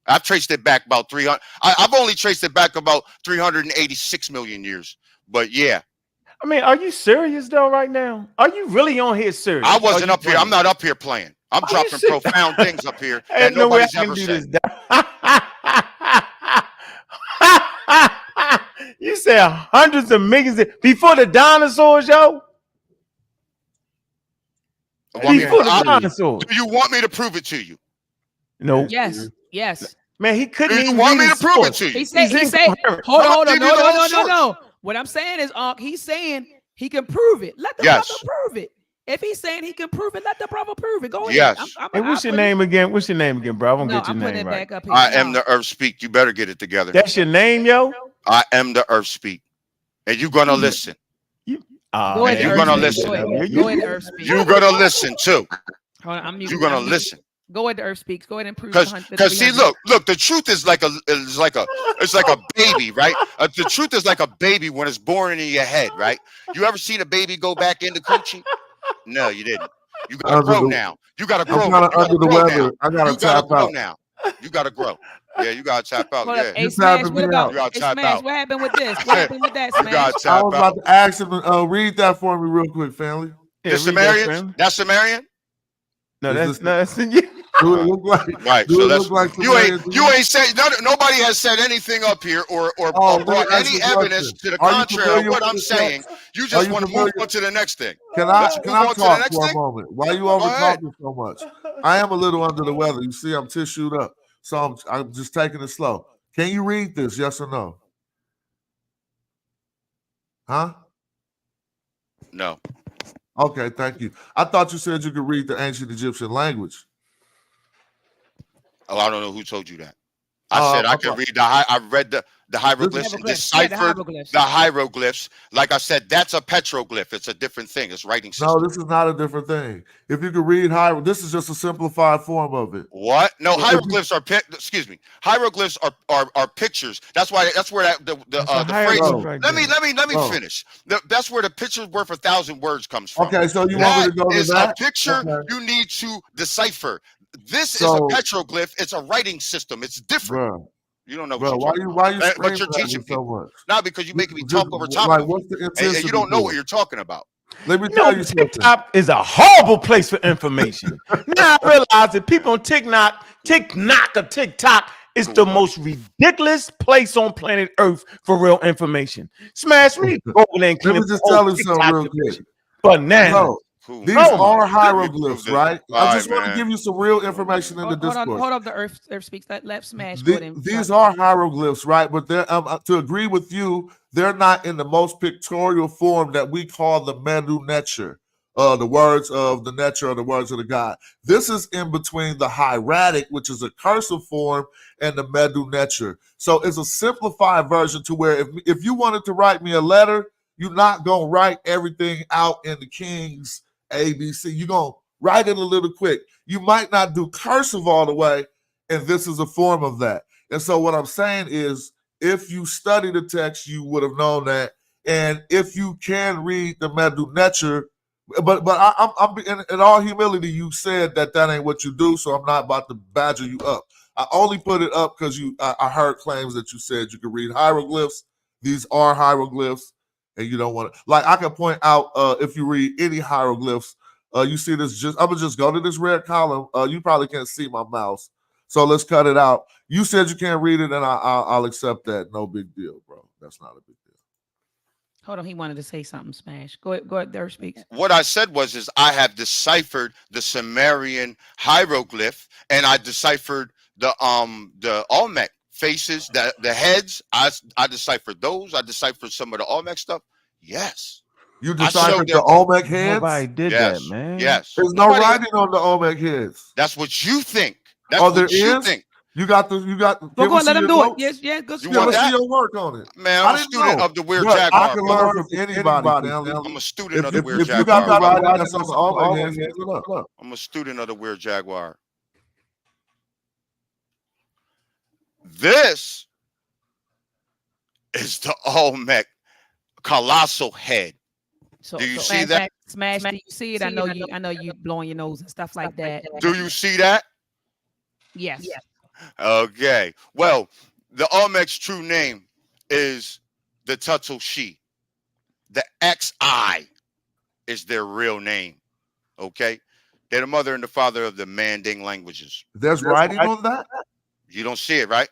I've traced it back about 300. I've only traced it back about 386 million years. But yeah. I mean, are you serious though right now? Are you really on here serious? I wasn't up here. I'm not up here playing. I'm dropping profound things up here that nobody's ever said. You said hundreds of millions before the dinosaurs, yo? Before the dinosaurs. Do you want me to prove it to you? No. Yes. Yes. Man, he couldn't even want me to prove it to you. He said, hold on. No. What I'm saying is, he's saying he can prove it. Let the brother prove it. If he's saying he can prove it, let the brother prove it. Go ahead. Yes. Hey, what's your name again? What's your name again, bro? I won't get your name right. Back up here. I am the TheEarthSpeak. You better get it together. That's your name, yo? I am the TheEarthSpeak. And you're going to listen. You're going to listen. You're going to listen, too. You're going to listen. Go ahead to TheEarthSpeaks. Go ahead and prove. Because see, look. The truth is like a baby, right? The truth is like a baby when it's born in your head, right? You ever seen a baby go back into coochie? No, you didn't. You gotta grow now. You gotta grow. I'm kind of under the weather. I gotta tap out now. You gotta grow. Yeah, you gotta tap out. Yeah. Hey, Smash, what about? Hey, Smash, what happened with this? What happened with that, Smash? You gotta tap out. I was about to ask him to read that for me real quick, family. The Sumerian? That's Sumerian? No, that's Do it look like? Right. Do So it look like you ain't said nobody has said anything up here or brought any evidence to the contrary of what I'm saying. You just want to move on to the next thing. Can I talk for a moment? Why are you over talking so much? I am a little under the weather. You see, I'm tissued up, so I'm just taking it slow. Can you read this? Yes or no? Huh? No. Okay, thank you. I thought you said you could read the ancient Egyptian language. Oh, I don't know who told you that. I said I could read I read the hieroglyphs and deciphered the hieroglyphs. Like I said, that's a petroglyph. It's a different thing. It's writing system. No, this is not a different thing. If you could read this is just a simplified form of it. What? No, hieroglyphs are hieroglyphs are pictures. That's why the phrase. Let me finish. That's where the picture's worth 1,000 words comes from. Okay, so you want me to go to that? A picture you need to decipher. This is a petroglyph. It's a writing system. It's different. Bro, you don't know. Why you but you're teaching so much? Not because you're making me talk over top of you, and you don't know what you're talking about. Let me tell you something. TikTok is a horrible place for information. Now I realize that people on TikTok is the most ridiculous place on planet Earth for real information. Smash me. Let me just tell you something real quick. But now. These are hieroglyphs, right? I just want to give you some real information in the discourse. Hold on, the TheEarthSpeaks. Let Smash. These are hieroglyphs, right? But they're, to agree with you, they're not in the most pictorial form that we call the Medu Neter, the words of the Neter or the words of the God. This is in between the hieratic, which is a cursive form, and the Medu Neter. So it's a simplified version to where if you wanted to write me a letter, you're not going to write everything out in the King's ABC. You're going to write it a little quick. You might not do cursive all the way, and this is a form of that. And so what I'm saying is, if you study the text, you would have known that. And if you can read the Medu Neter, but I'm in all humility, you said that ain't what you do, so I'm not about to badger you up. I only put it up because I heard claims that you said you could read hieroglyphs. These are hieroglyphs. And you don't want to, like, I can point out if you read any hieroglyphs, you see this. I'm gonna just go to this red column. You probably can't see my mouse, so let's cut it out. You said you can't read it, and I'll accept that. No big deal, bro. That's not a big deal. Hold on, he wanted to say something. Smash. Go ahead. TheEarthSpeaks. What I said is I have deciphered the Sumerian hieroglyph, and I deciphered the Olmec faces, the heads. I deciphered those. I deciphered some of the Olmec stuff. Yes. You deciphered the Olmec heads? Nobody did that, man. Yes. There's no writing on the Olmec heads. That's what you think. That's what you think. You got. Go on, let him do it. Yes, yeah. Go see your work on it. Man, I'm a student of the Weird Jaguar. I can learn from anybody. I'm a student of the Weird Jaguar. You got writing that's on the Olmec heads. I'm a student of the Weird Jaguar. This is the Olmec colossal head. So, Do you so see that? Smash, do you see it? I know you blowing your nose and stuff like that. Do you see that? Yes. Okay. Well, the Olmec's true name is the Tuttle She. The XI is their real name. Okay. They're the mother and the father of the Manding languages. There's writing on that? You don't see it, right?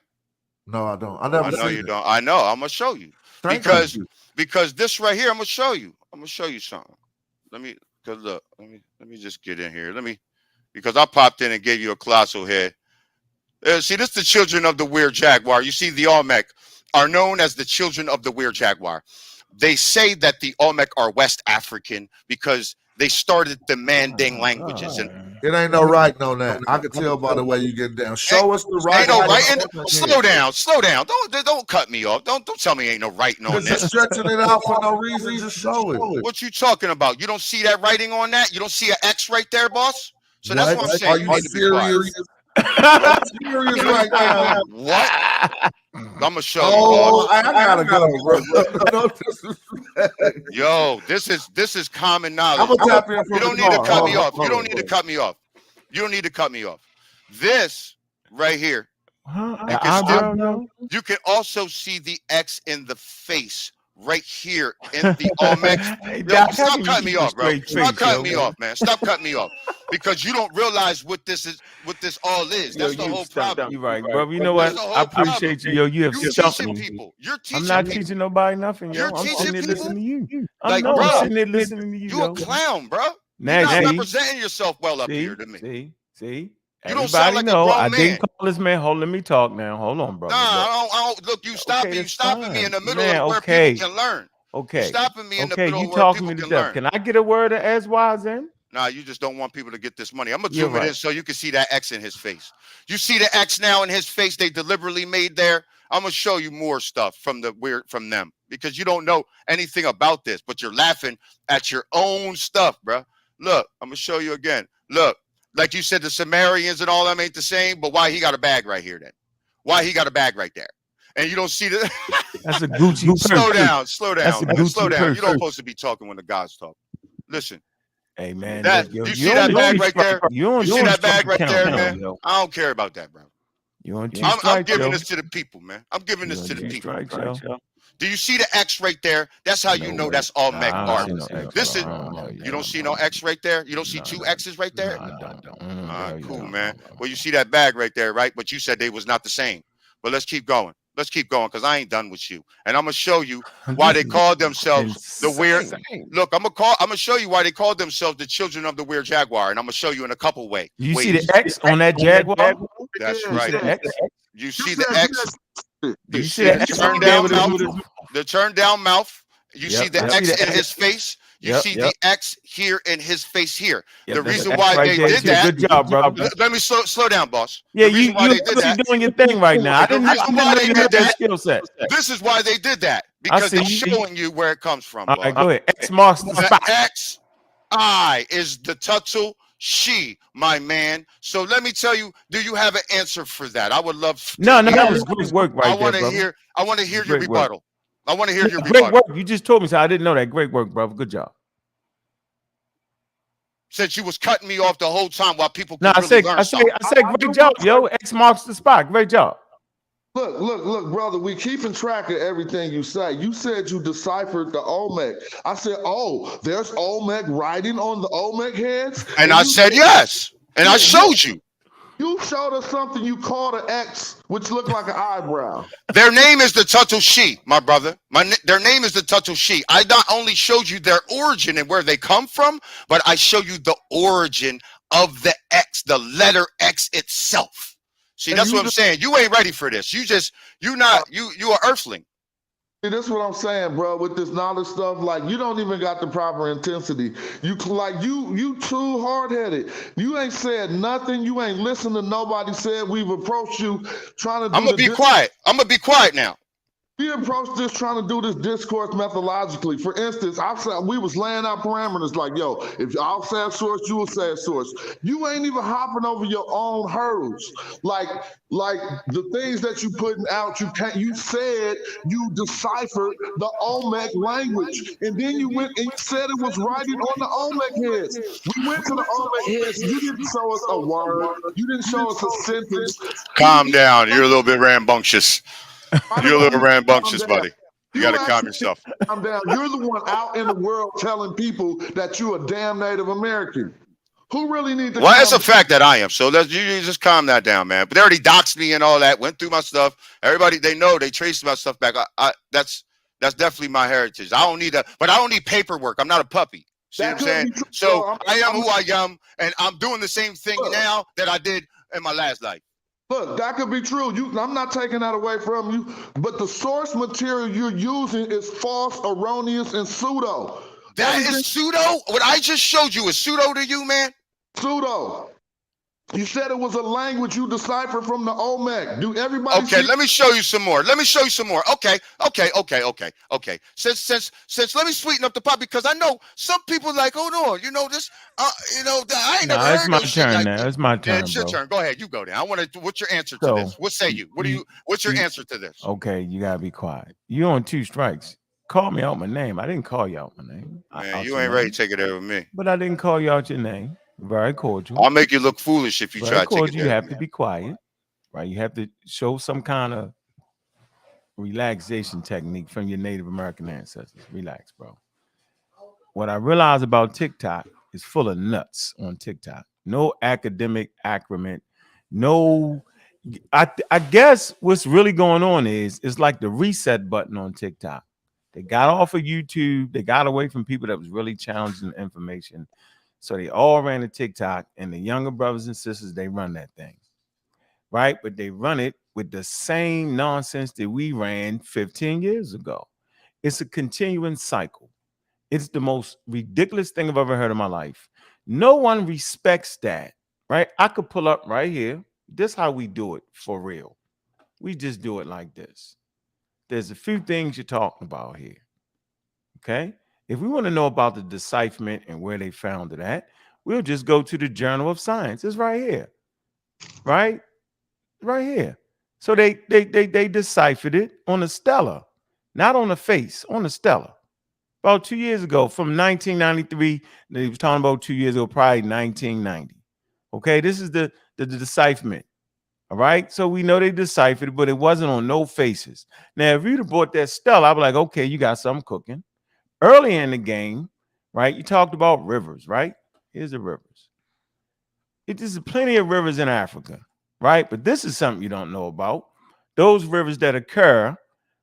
No, I don't. I never I know seen you it. don't. I know. I'm gonna show you. Thank because you. because this right here, I'm gonna show you. I'm gonna show you something. Let me cause look, let me just get in here. Because I popped in and gave you a colossal head. See, this is the children of the weird jaguar. You see, the Olmec are known as the children of the weird jaguar. They say that the Olmec are West African because they started the Manding languages. And It ain't no writing on that. I can tell by the way you get down. Show us the ain't writing. no writing. Slow down. Don't cut me off. Don't tell me ain't no writing on Just this. stretching it out for no reason. Just show it. What you talking about? You don't see that writing on that? You don't see an X right there, boss? So that's what I'm saying. Are you serious? I'm serious right now. What? I'm gonna show you, Oh, boss. I gotta go, bro. No disrespect. Yo, this is common knowledge. I'm gonna tap in from You don't the need to car. cut me off. Hold You don't on. need to cut me off. You don't need to cut me off. This right here, you can also see the X in the face right here in the Olmec. Yo, stop cutting me off, bro. Stop cutting me off, man. Stop cutting me off. Because you don't realize what this all is. That's the whole problem. You're right, bro. You know what? I appreciate you, yo. You have You're stumped teaching me. people. You're teaching I'm not people. teaching nobody nothing, yo. You're I'm teaching sitting there people? listening to you. Like, I'm bro, sitting there listening to you, You yo. a clown, bro. Now, You're not see? representing yourself well up here to me. See? You don't sound Everybody like a know grown I man. didn't call this man. Let me talk now. Hold on, bro. Nah, I don't. Look, you stopping me. You that's stopping me in the fine. middle Man, of where okay. people can learn. Okay. You stopping me in the Okay, middle you of where talking people me to can death. learn. Can I get a word of as wise in? Nah, you just don't want people to get this money. I'm gonna You're zoom it in right. so you can see that X in his face. You see the X now in his face they deliberately made there. I'm gonna show you more stuff from them because you don't know anything about this, but you're laughing at your own stuff, bro. Look, I'm gonna show you again. Look, like you said, the Sumerians and all them ain't the same, but why he got a bag right here then? Why he got a bag right there? And you don't see the That's a Gucci purse. slow down, That's a Gucci slow down. purse. You don't supposed to be talking when the gods talk. Listen. Hey man, That, look, yo, you see that bag right there? You see that bag right there, man? Yo. I don't care about that, bro. You on two I'm strikes, giving yo. this to the people, man. I'm giving this to the people. Strikes, yo. Do you see the X right there? That's how you know that's Olmec art. This is you don't see no X right there. You don't see two X's right there. I don't. All right, cool, man. Well, you see that bag right there, right? But you said they was not the same. But let's keep going. Let's keep going because I ain't done with you. And I'm gonna show you why they called themselves the weird. Look, I'm gonna show you why they called themselves the children of the weird jaguar, and I'm gonna show you in a couple ways. You see the X on that jaguar? That's right. You see the X. You see the X turned down mouth. The turned down mouth. You see the I X see the in his face. You see the X here in his face here. The that's reason the why X right they there. did that. Good job, brother. Let me slow down, boss. Yeah, The reason why they did that. you're doing your thing right now. I didn't know you had that skill set. This is why they did that because they're showing you where it comes from. All right, go ahead. X marks the spot. X I is the Tuttle She, my man. So let me tell you, do you have an answer for that? I would love. No, that was great work right there, brother. I want to hear your rebuttal. I want to hear your great rebuttal. work. You just told me, so I didn't know that. Great work, brother. Good job. Since you was cutting me off the whole time while people. No, I said great job, yo. X marks the spot. Great job. Look, brother, we keeping track of everything you say. You said you deciphered the Olmec. I said, oh, there's Olmec writing on the Olmec heads? And I said yes. And I showed you. You showed us something you called an X, which looked like an eyebrow. Their name is the Tuttle She, my brother. Their name is the Tuttle She. I not only showed you their origin and where they come from, but I show you the origin of the X, the letter X itself. See, that's what I'm saying. You ain't ready for this. You are earthling. See, that's what I'm saying, bro. With this knowledge stuff, like you don't even got the proper intensity. You too hard-headed. You ain't said nothing. You ain't listened to nobody said. We've approached you trying to. I'm gonna be quiet. I'm gonna be quiet now. We approached this trying to do this discourse methodologically. For instance, we was laying out parameters like, yo, if I'll say a source, you will say a source. You ain't even hopping over your own hurdles. Like the things that you putting out, you said you deciphered the Olmec language. And then you went and you said it was writing on the Olmec heads. We went to the Olmec heads. You didn't show us a word. You didn't show us a sentence. Calm down. You're a little bit rambunctious. You're a little rambunctious, buddy. You got to calm yourself. Calm down. You're the one out in the world telling people that you're a damn Native American. Who really needs to? Well, it's a fact that I am. So you just calm that down, man. But they already doxed me and all that. Went through my stuff. Everybody, they know, they traced my stuff back. That's definitely my heritage. I don't need that, but I don't need paperwork. I'm not a puppy. See what I'm saying? So I am who I am, and I'm doing the same thing now that I did in my last life. Look, that could be true. I'm not taking that away from you, but the source material you're using is false, erroneous, and pseudo. That is pseudo? What I just showed you is pseudo to you, man? Pseudo. You said it was a language you deciphered from the Olmec. Do everybody? Okay, let me show you some more. Okay. Since let me sweeten up the pot, because I know some people like, hold on, this, I ain't never heard it's my turn like now. It's my turn. Yeah, it's your turn. Go ahead, you go there. I want to. What's your answer to this? What say you? What's your answer to this? Okay, you gotta be quiet. You on 2 strikes. Call me out my name. I didn't call you out my name. Man, you ain't ready to take it over with me. But I didn't call you out your name. Very cordial. I'll make you look foolish if you try to take it. You have to be quiet, right? You have to show some kind of relaxation technique from your Native American ancestors. Relax, bro. What I realize about TikTok is full of nuts on TikTok. No academic accurate. No, I guess what's really going on is it's like the reset button on TikTok. They got off of YouTube. They got away from people that was really challenging information. So they all ran to TikTok, and the younger brothers and sisters, they run that thing, right? But they run it with the same nonsense that we ran 15 years ago. It's a continuing cycle. It's the most ridiculous thing I've ever heard in my life. No one respects that, right? I could pull up right here. This is how we do it for real. We just do it like this. There's a few things you're talking about here, okay? If we want to know about the decipherment and where they found it at, we'll just go to the Journal of Science. It's right here, right? Right here. So they deciphered it on a stela, not on a face, on a stela. About 2 years ago, from 1993, they was talking about 2 years ago, probably 1990. Okay, this is the decipherment. All right, so we know they deciphered it, but it wasn't on no faces. Now, if you'd have bought that stela, I'd be like, okay, you got something cooking. Early in the game, right, you talked about rivers, right? Here's the rivers. There's plenty of rivers in Africa, right? But this is something you don't know about. Those rivers that occur,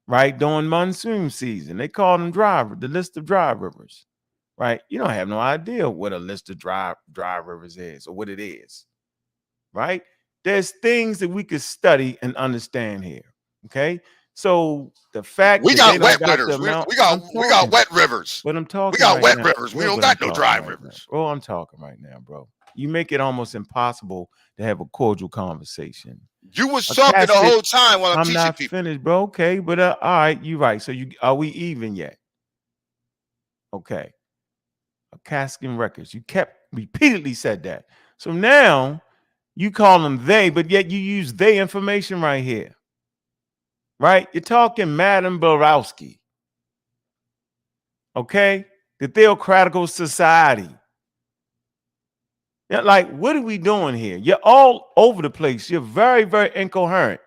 right, during monsoon season. They call them the list of dry rivers, right? You don't have no idea what a list of dry rivers is or what it is, right? There's things that we could study and understand here, okay? So the fact we got wet rivers, we got wet rivers. But I'm talking. We got wet rivers. We don't got no dry rivers. Bro, I'm talking right now, bro. You make it almost impossible to have a cordial conversation. You was talking the whole time while I'm teaching not people. Finished, bro. Okay, but all right, you're right. So are we even yet? Okay. A Caskin Records. You kept repeatedly said that. So now you call them they, but yet you use they information right here. Right? You're talking Madame Borowski. Okay? The Theocratical Society. Yeah, like, what are we doing here? You're all over the place. You're very, very incoherent.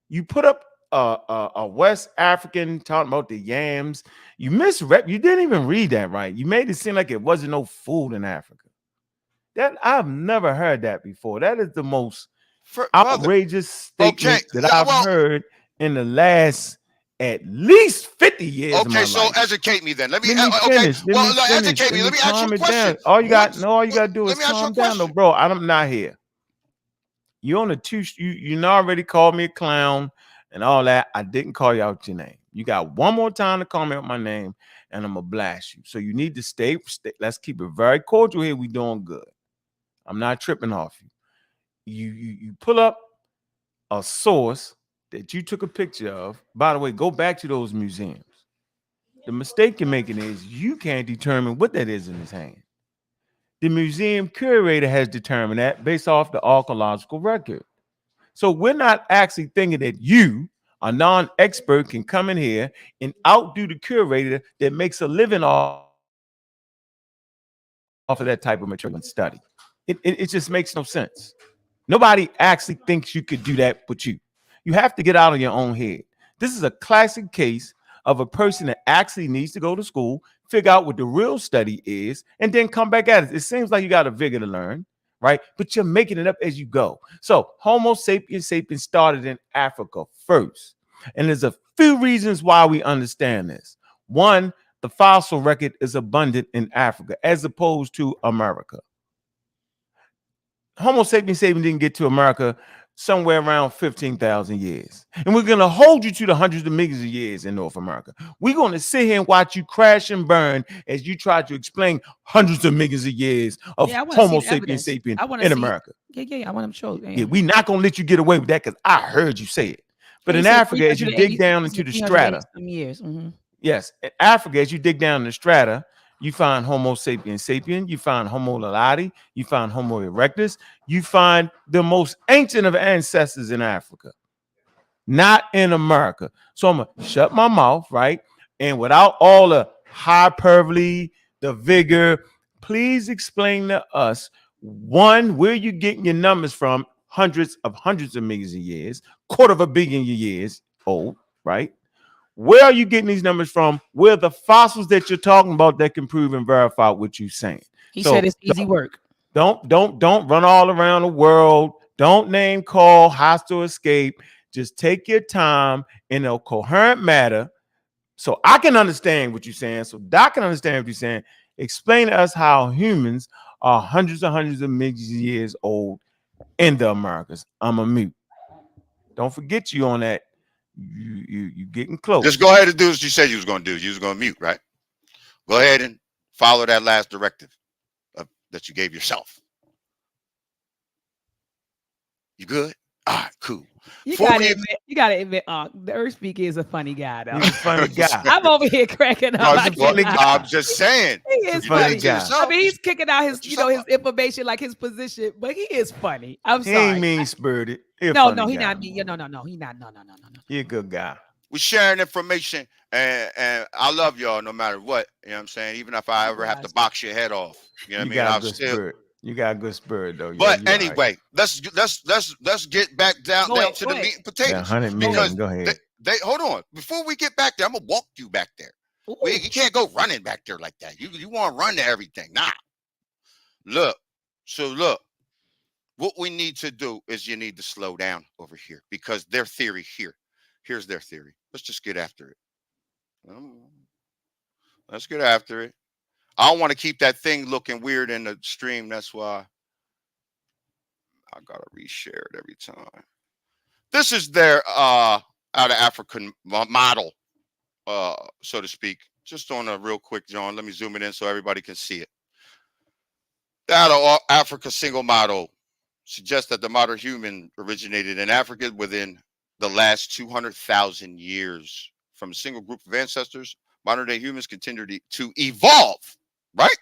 You put up a West African talking about the yams. You misrep. You didn't even read that right. You made it seem like it wasn't no food in Africa. That I've never heard that before. That is the most outrageous statement that I've heard in the last at least 50 years. Okay, so life. Educate me then. Let me finish. Educate me. Let me ask you a question. All you got to do is calm down, though, bro. I'm not here. You on the two. You already called me a clown and all that. I didn't call you out your name. You got one more time to call me out my name, and I'm gonna blast you. So you need to stay. Let's keep it very cordial here. We doing good. I'm not tripping off you. You pull up a source that you took a picture of, by the way, go back to those museums. The mistake you're making is you can't determine what that is in his hand. The museum curator has determined that based off the archaeological record. So we're not actually thinking that you, a non-expert, can come in here and outdo the curator that makes a living off of that type of material and study. It just makes no sense. Nobody actually thinks you could do that but you. You have to get out of your own head. This is a classic case of a person that actually needs to go to school, figure out what the real study is, and then come back at it. It seems like you got a vigor to learn, right? But you're making it up as you go. So Homo sapiens sapiens started in Africa first. And there's a few reasons why we understand this. One, the fossil record is abundant in Africa as opposed to America. Homo sapiens sapiens didn't get to America somewhere around 15,000 years. And we're going to hold you to the hundreds of millions of years in North America. We're going to sit here and watch you crash and burn as you try to explain hundreds of millions of years of Homo sapiens sapiens in America. Yeah, I want to show. Yeah, we're not going to let you get away with that because I heard you say it. But in Africa, as you dig down into the strata, yes, in Africa, as you dig down in the strata, you find Homo sapiens sapien, you find Homo lalati, you find Homo erectus, you find the most ancient of ancestors in Africa, not in America. So I'm going to shut my mouth, right? And without all the hyperbole, the vigor, please explain to us, one, where you getting your numbers from, hundreds of millions of years, quarter of a billion years old, right? Where are you getting these numbers from? Where are the fossils that you're talking about that can prove and verify what you're saying? He said it's easy work. Don't run all around the world. Don't name call, hostile escape. Just take your time in a coherent matter so I can understand what you're saying, so Doc can understand what you're saying. Explain to us how humans are hundreds of millions of years old in the Americas. I'm a mute. Don't forget you on that. You getting close. Just go ahead and do what you said you was going to do. You was going to mute, right? Go ahead and follow that last directive that you gave yourself. You good? All right, cool. You gotta admit, the TheEarthSpeaks is a funny guy, though. He's a funny guy. I'm over here cracking up. I'm just saying. He is funny. I mean, he's kicking out his, his information, like his position, but he is funny. I'm sorry. He ain't mean-spirited. No, he not mean. No, he not. No. He a good guy. We're sharing information, and I love y'all no matter what. You know what I'm saying? Even if I ever have to box your head off. You know what I mean? Got a good spirit. You got a good spirit, though. But anyway, let's get back down to the meat and potatoes. 100 million. Go ahead. They hold on. Before we get back there, I'm gonna walk you back there. You can't go running back there like that. You want to run to everything. Nah. Look. What we need to do is you need to slow down over here because their theory here's their theory. Let's just get after it. Let's get after it. I don't want to keep that thing looking weird in the stream. That's why I gotta reshare it every time. This is their out of African model, so to speak. Just on a real quick, John. Let me zoom it in so everybody can see it. The out of Africa single model suggests that the modern human originated in Africa within the last 200,000 years. From a single group of ancestors, modern day humans continue to evolve. Right?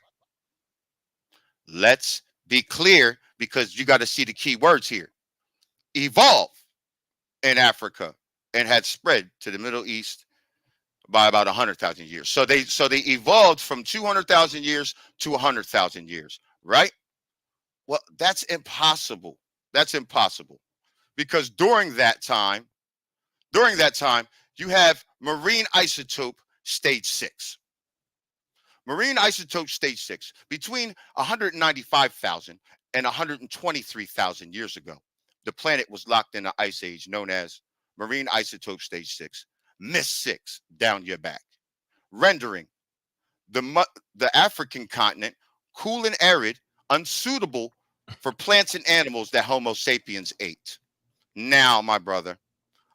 Let's be clear because you got to see the key words here. Evolve in Africa and had spread to the Middle East by about 100,000 years. So they evolved from 200,000 years to 100,000 years, right? Well, that's impossible. That's impossible because during that time, you have marine isotope stage 6. Marine isotope stage 6, between 195,000 and 123,000 years ago, the planet was locked in an ice age known as marine isotope stage 6, MIS 6, down your back, rendering the African continent cool and arid, unsuitable for plants and animals that Homo sapiens ate. Now, my brother,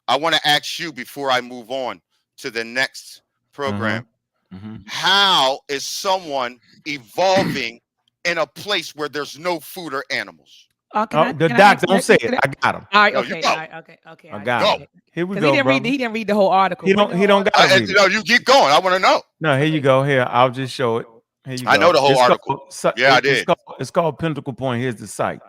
I want to ask you before I move on to the next program. How is someone evolving in a place where there's no food or animals? The docs don't say it. I got him. All right, No, you okay, go. all right, okay. I got him. Here we Because go, he brother. didn't read the whole article. He don't gotta read it. No, you keep going. I want to know. No, here you go. Here, I'll just show it. Here you go. I know the whole It's article. called- Yeah, I did. It's called Pinnacle Point. Here's the site.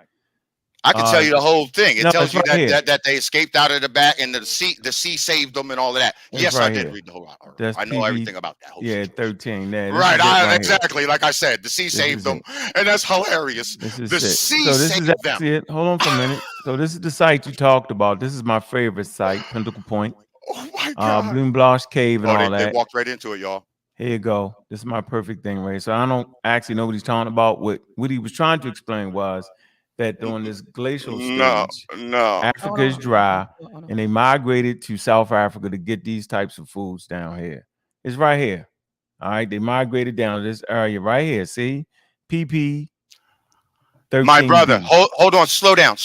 I can tell you the whole thing. It no, tells it's you right here. that they escaped out of the back and the sea saved them and all of that. It's Yes, right I did here. read the whole article. That's I know PV everything about that whole Yeah, situation. 13. There, Right, here. exactly. Like I said, the sea saved is them, and that's hilarious. This is The sick. sea So this is saved them. actually it. Hold on for a minute. So this is the site you talked about. This is my favorite site, Pinnacle Point. Oh my God. Bloom Cave and all they that. walked right into it, y'all. Here you go. This is my perfect thing, right? So I don't actually know what he's talking about. What he was trying to explain was that during this glacial stage, No. Africa is dry, Hold on. and they migrated to South Africa to get these types of foods down here. It's right here. All right, they migrated down to this area right here. See, PP 13. My brother, hold on, slow down.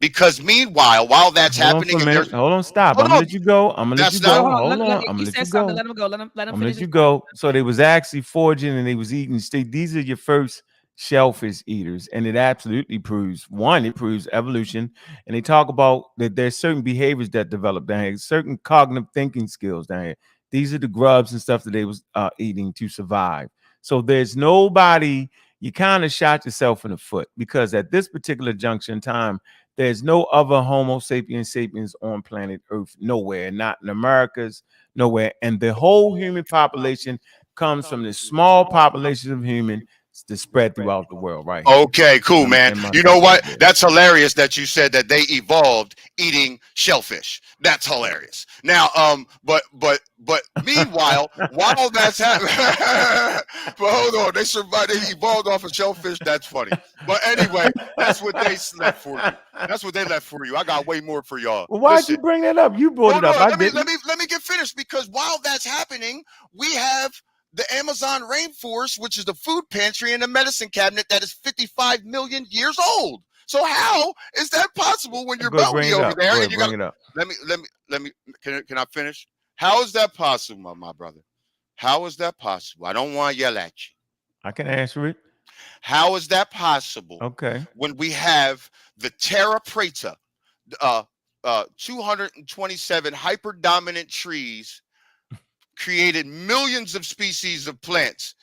Because meanwhile, while that's happening, Hold on, stop. I'm gonna let you go. I'm gonna let you go. Hold on. I'm gonna let you go. Let him go. Let him I'm gonna finish let you his go. So they was actually foraging and they was eating. These are your first shellfish eaters, and it absolutely proves it proves evolution. And they talk about that there's certain behaviors that develop down here, certain cognitive thinking skills down here. These are the grubs and stuff that they was eating to survive. So there's nobody. You kind of shot yourself in the foot, because at this particular junction in time, there's no other Homo sapiens on planet Earth, nowhere, not in Americas, nowhere. And the whole human population comes from this small population of humans to spread throughout the world, right? Okay, cool, man. You know what? That's hilarious that you said that they evolved eating shellfish. That's hilarious. Now, but meanwhile, while that's happening, but hold on, they survived. They evolved off of shellfish. That's funny. But anyway, that's what they left for you. That's what they left for you. I got way more for y'all. Well, why'd you bring that up? You brought it up. Let me get finished, because while that's happening, we have the Amazon rainforest, which is the food pantry and the medicine cabinet that is 55 million years old. So how is that possible when you're Bowie over there? And you got let me can I finish? How is that possible, my brother? How is that possible? I don't want to yell at you. I can answer it. How is that possible? Okay. When we have the Terra Preta, 227 hyperdominant trees created millions of species of plants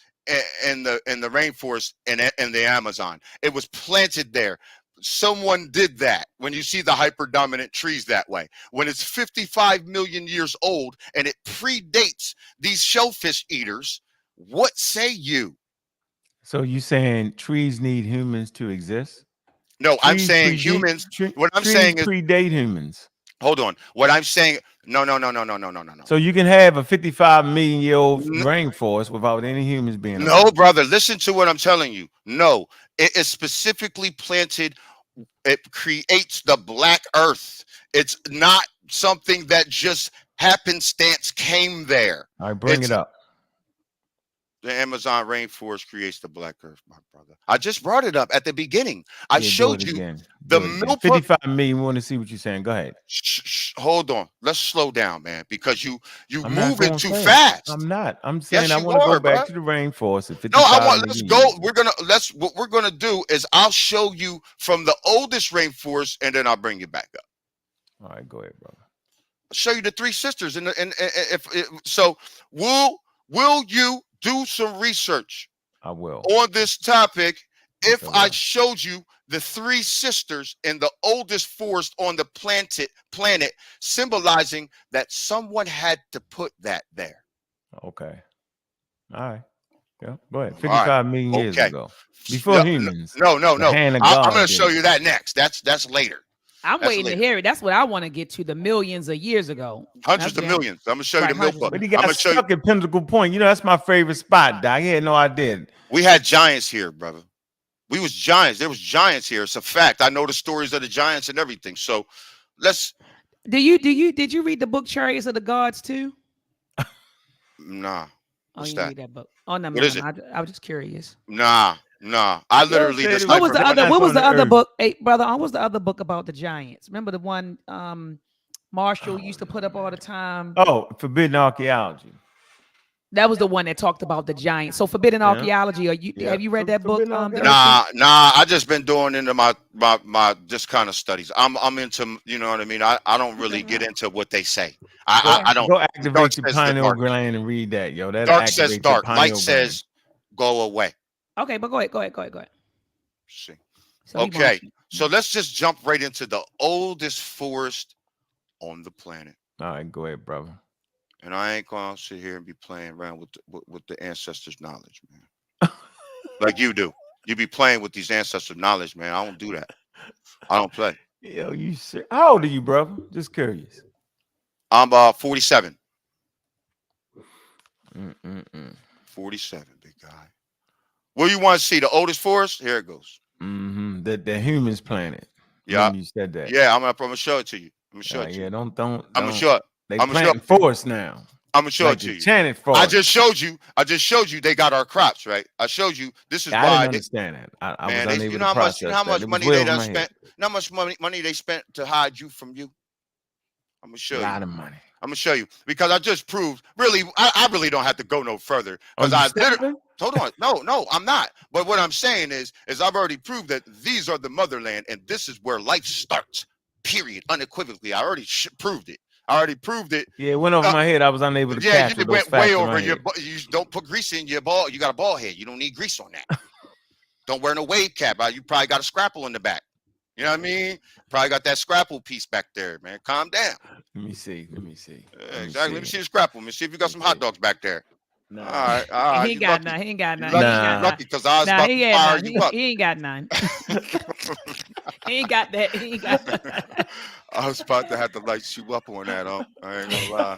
in the rainforest and the Amazon. It was planted there. Someone did that. When you see the hyperdominant trees that way, when it's 55 million years old and it predates these shellfish eaters, what say you? So you saying trees need humans to exist? No, I'm saying humans. What I'm saying is predate humans. Hold on. What I'm saying, no. So you can have a 55 million year old rainforest without any humans being around. No, brother, listen to what I'm telling you. No, it is specifically planted. It creates the black earth. It's not something that just happenstance came there. All right, bring it up. The Amazon rainforest creates the black earth, my brother. I just brought it up at the beginning. I showed you the middle 55 million. We want to see what you're saying. Go ahead. Hold on. Let's slow down, man, because you moving too fast. I'm not. I'm saying yes, I want to go back to the rainforest. No, I want. Let's go. What we're gonna do is I'll show you from the oldest rainforest, and then I'll bring you back up. All right, go ahead, brother. I'll show you the three sisters, will you do some research? I will. On this topic, if I showed you the three sisters in the oldest forest on the planet, symbolizing that someone had to put that there. Okay. All right. Yeah. Go ahead. 55 million years ago. Before humans. No. I'm going to show you that next. That's later. I'm waiting to hear it. That's what I want to get to, the millions of years ago. Hundreds of millions. I'm going to show you the milk. But he got stuck at Pinnacle Point. You know, that's my favorite spot, Doc. He had no idea. We had giants here, brother. We was giants. There was giants here. It's a fact. I know the stories of the giants and everything. So let's. Did you read the book Chariots of the Gods too? Nah. What's you that? Read that book? Oh no, what is it? I was just curious. Nah. I literally just. What was the other book? Hey, brother, what was the other book about the giants? Remember the one Marshall used to put up all the time? Oh, Forbidden Archaeology. That was the one that talked about the giant. So Forbidden Archaeology. Are you have you read that book? Forbidden Nah. I just been doing into my this kind of studies. I'm into, you know what I mean. I don't really get into what they say. I don't. Go Dark activate your says the pineal dark. gland and read that, yo. That Dark says activates your dark. pineal Light gland. says go away. Okay, but go ahead. See. So he Okay, wants- so let's just jump right into the oldest forest on the planet. All right, go ahead, brother. And I ain't gonna sit here and be playing around with the ancestors' knowledge, man. Like you do. You be playing with these ancestors' knowledge, man. I don't do that. I don't play. Yo, how old are you, brother? Just curious. I'm 47. 47, big guy. What do you want to see? The oldest forest? Here it goes. The humans planet. Yeah. When you said that. Yeah, I'm gonna show it to you. I'm gonna show it to you. Yeah, don't. I'm gonna show it. They I'm gonna show planting forest now. I'm gonna show Like it to the you. Enchanted forest. I just showed you they got our crops, right? I showed you this is I why didn't understand that. I was unable to process you know how much that. money they done spent. You know how much money they spent to hide you from you? I'm gonna show you. A lot of money. I'm gonna show you because I just proved. Really, I really don't have to go no further because hold on. No, I'm not. But what I'm saying is I've already proved that these are the motherland and this is where life starts. Period. Unequivocally, I already proved it. I already proved it. Yeah, it went over my head. I was unable to Yeah, catch you went way over your. You don't put grease in your ball. You got a ball head. You don't need grease on that. Don't wear no wave cap. You probably got a scrapple in the back. You know what I mean? Probably got that scrapple piece back there, man. Calm down. Let me see. Exactly. Let me see the scrapple. Let me see if you got some hot dogs back there. No. All right. He ain't got none. He ain't got none. Lucky because I was about to fire you up. He ain't got none. He ain't got that. He ain't got that. I was about to have to light you up on that. I ain't gonna lie.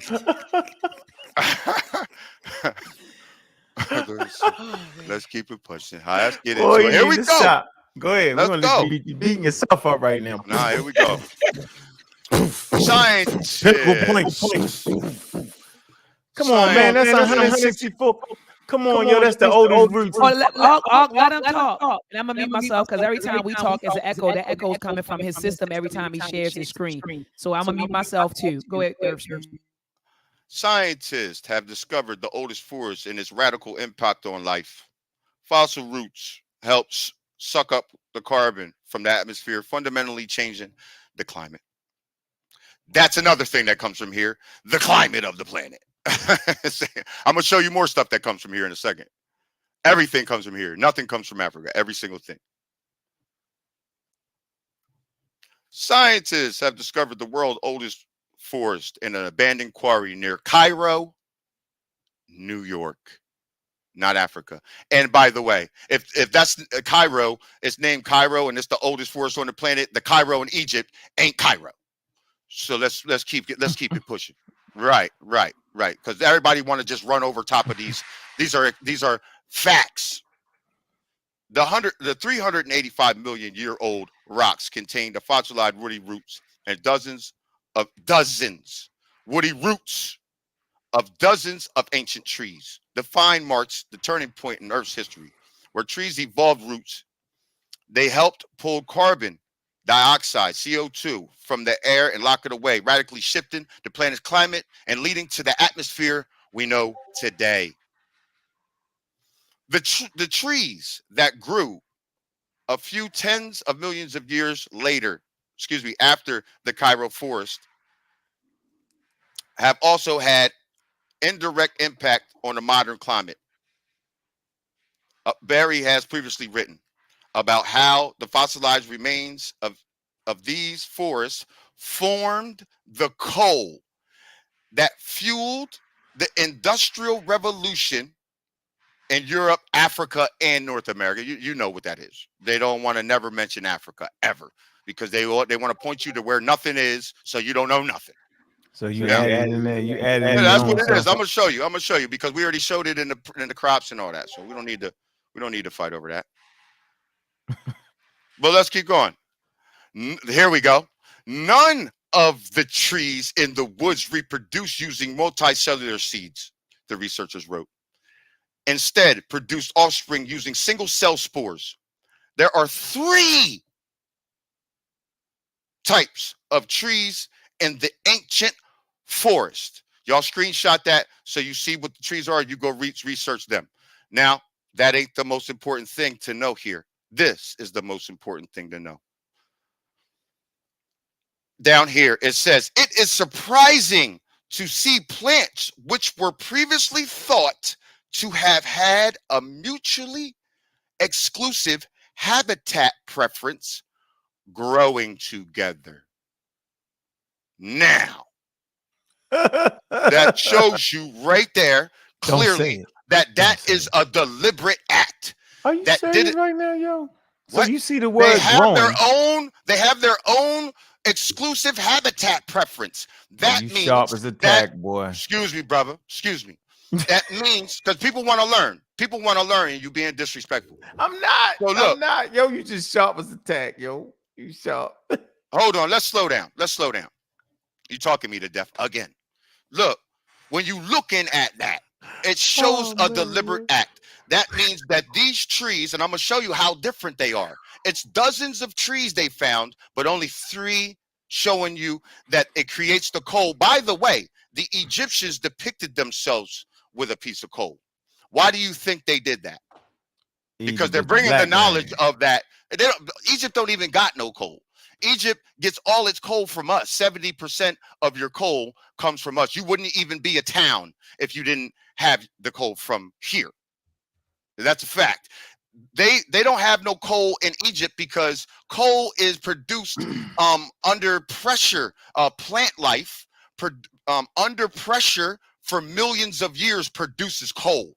Let's keep it pushing. Let's get into it. Here we go. Stop. Go ahead. Let's go. You're beating yourself up right now. Nah, here we go. Science. Come on, man. That's 164. Come on, yo. That's the oldest route. Let him talk. And I'm gonna mute myself because every time we talk, it's an echo. That echo is coming from his system every time he shares his screen. So I'm gonna mute myself too. Go ahead, TheEarthSpeaks. Scientists have discovered the oldest forest and its radical impact on life. Fossil roots helps suck up the carbon from the atmosphere, fundamentally changing the climate. That's another thing that comes from here, the climate of the planet. I'm going to show you more stuff that comes from here in a second. Everything comes from here. Nothing comes from Africa. Every single thing. Scientists have discovered the world's oldest forest in an abandoned quarry near Cairo, New York. Not Africa. And by the way, if that's Cairo, it's named Cairo and it's the oldest forest on the planet. The Cairo in Egypt ain't Cairo. So let's keep it pushing. Right. Because everybody want to just run over top of these. These are facts. The 385 million year old rocks contain the fossilized woody roots and dozens woody roots of dozens of ancient trees. The find marks the turning point in Earth's history, where trees evolved roots. They helped pull carbon dioxide, CO2, from the air and lock it away, radically shifting the planet's climate and leading to the atmosphere we know today. The trees that grew a few tens of millions of years after the Cairo forest, have also had indirect impact on the modern climate. Barry has previously written about how the fossilized remains of these forests formed the coal that fueled the Industrial Revolution in Europe, Africa, and North America. You know what that is. They don't want to never mention Africa ever because they want to point you to where nothing is, so you don't know nothing. So you added in there. You added in. That's what it is. I'm gonna show you because we already showed it in the crops and all that. So we don't need to fight over that. But let's keep going. Here we go. None of the trees in the woods reproduce using multicellular seeds, the researchers wrote. Instead, produced offspring using single cell spores. There are 3 types of trees in the ancient forest. Y'all screenshot that so you see what the trees are. You go research them. Now, that ain't the most important thing to know here. This is the most important thing to know. Down here, it says, it is surprising to see plants which were previously thought to have had a mutually exclusive habitat preference growing together. Now, that shows you right there clearly that is a deliberate act. Are you that serious right now, yo? So What? you see the They word have growing. they have their own exclusive habitat preference. That you means sharp as a tack, boy. Excuse me, brother. Excuse me. That means because people want to learn. People want to learn, and you being disrespectful. I'm not. So look, I'm not. Yo, you just sharp as a tack, yo. You sharp. hold on. Let's slow down. Let's slow down. You talking me to death again. Look, when you looking at that, it shows a deliberate act. That means that these trees, and I'm going to show you how different they are. It's dozens of trees they found, but only 3 showing you that it creates the coal. By the way, the Egyptians depicted themselves with a piece of coal. Why do you think they did that? Because they're bringing the knowledge of that. Egypt don't even got no coal. Egypt gets all its coal from us. 70% of your coal comes from us. You wouldn't even be a town if you didn't have the coal from here. That's a fact. They don't have no coal in Egypt because coal is produced under pressure. Plant life under pressure for millions of years produces coal.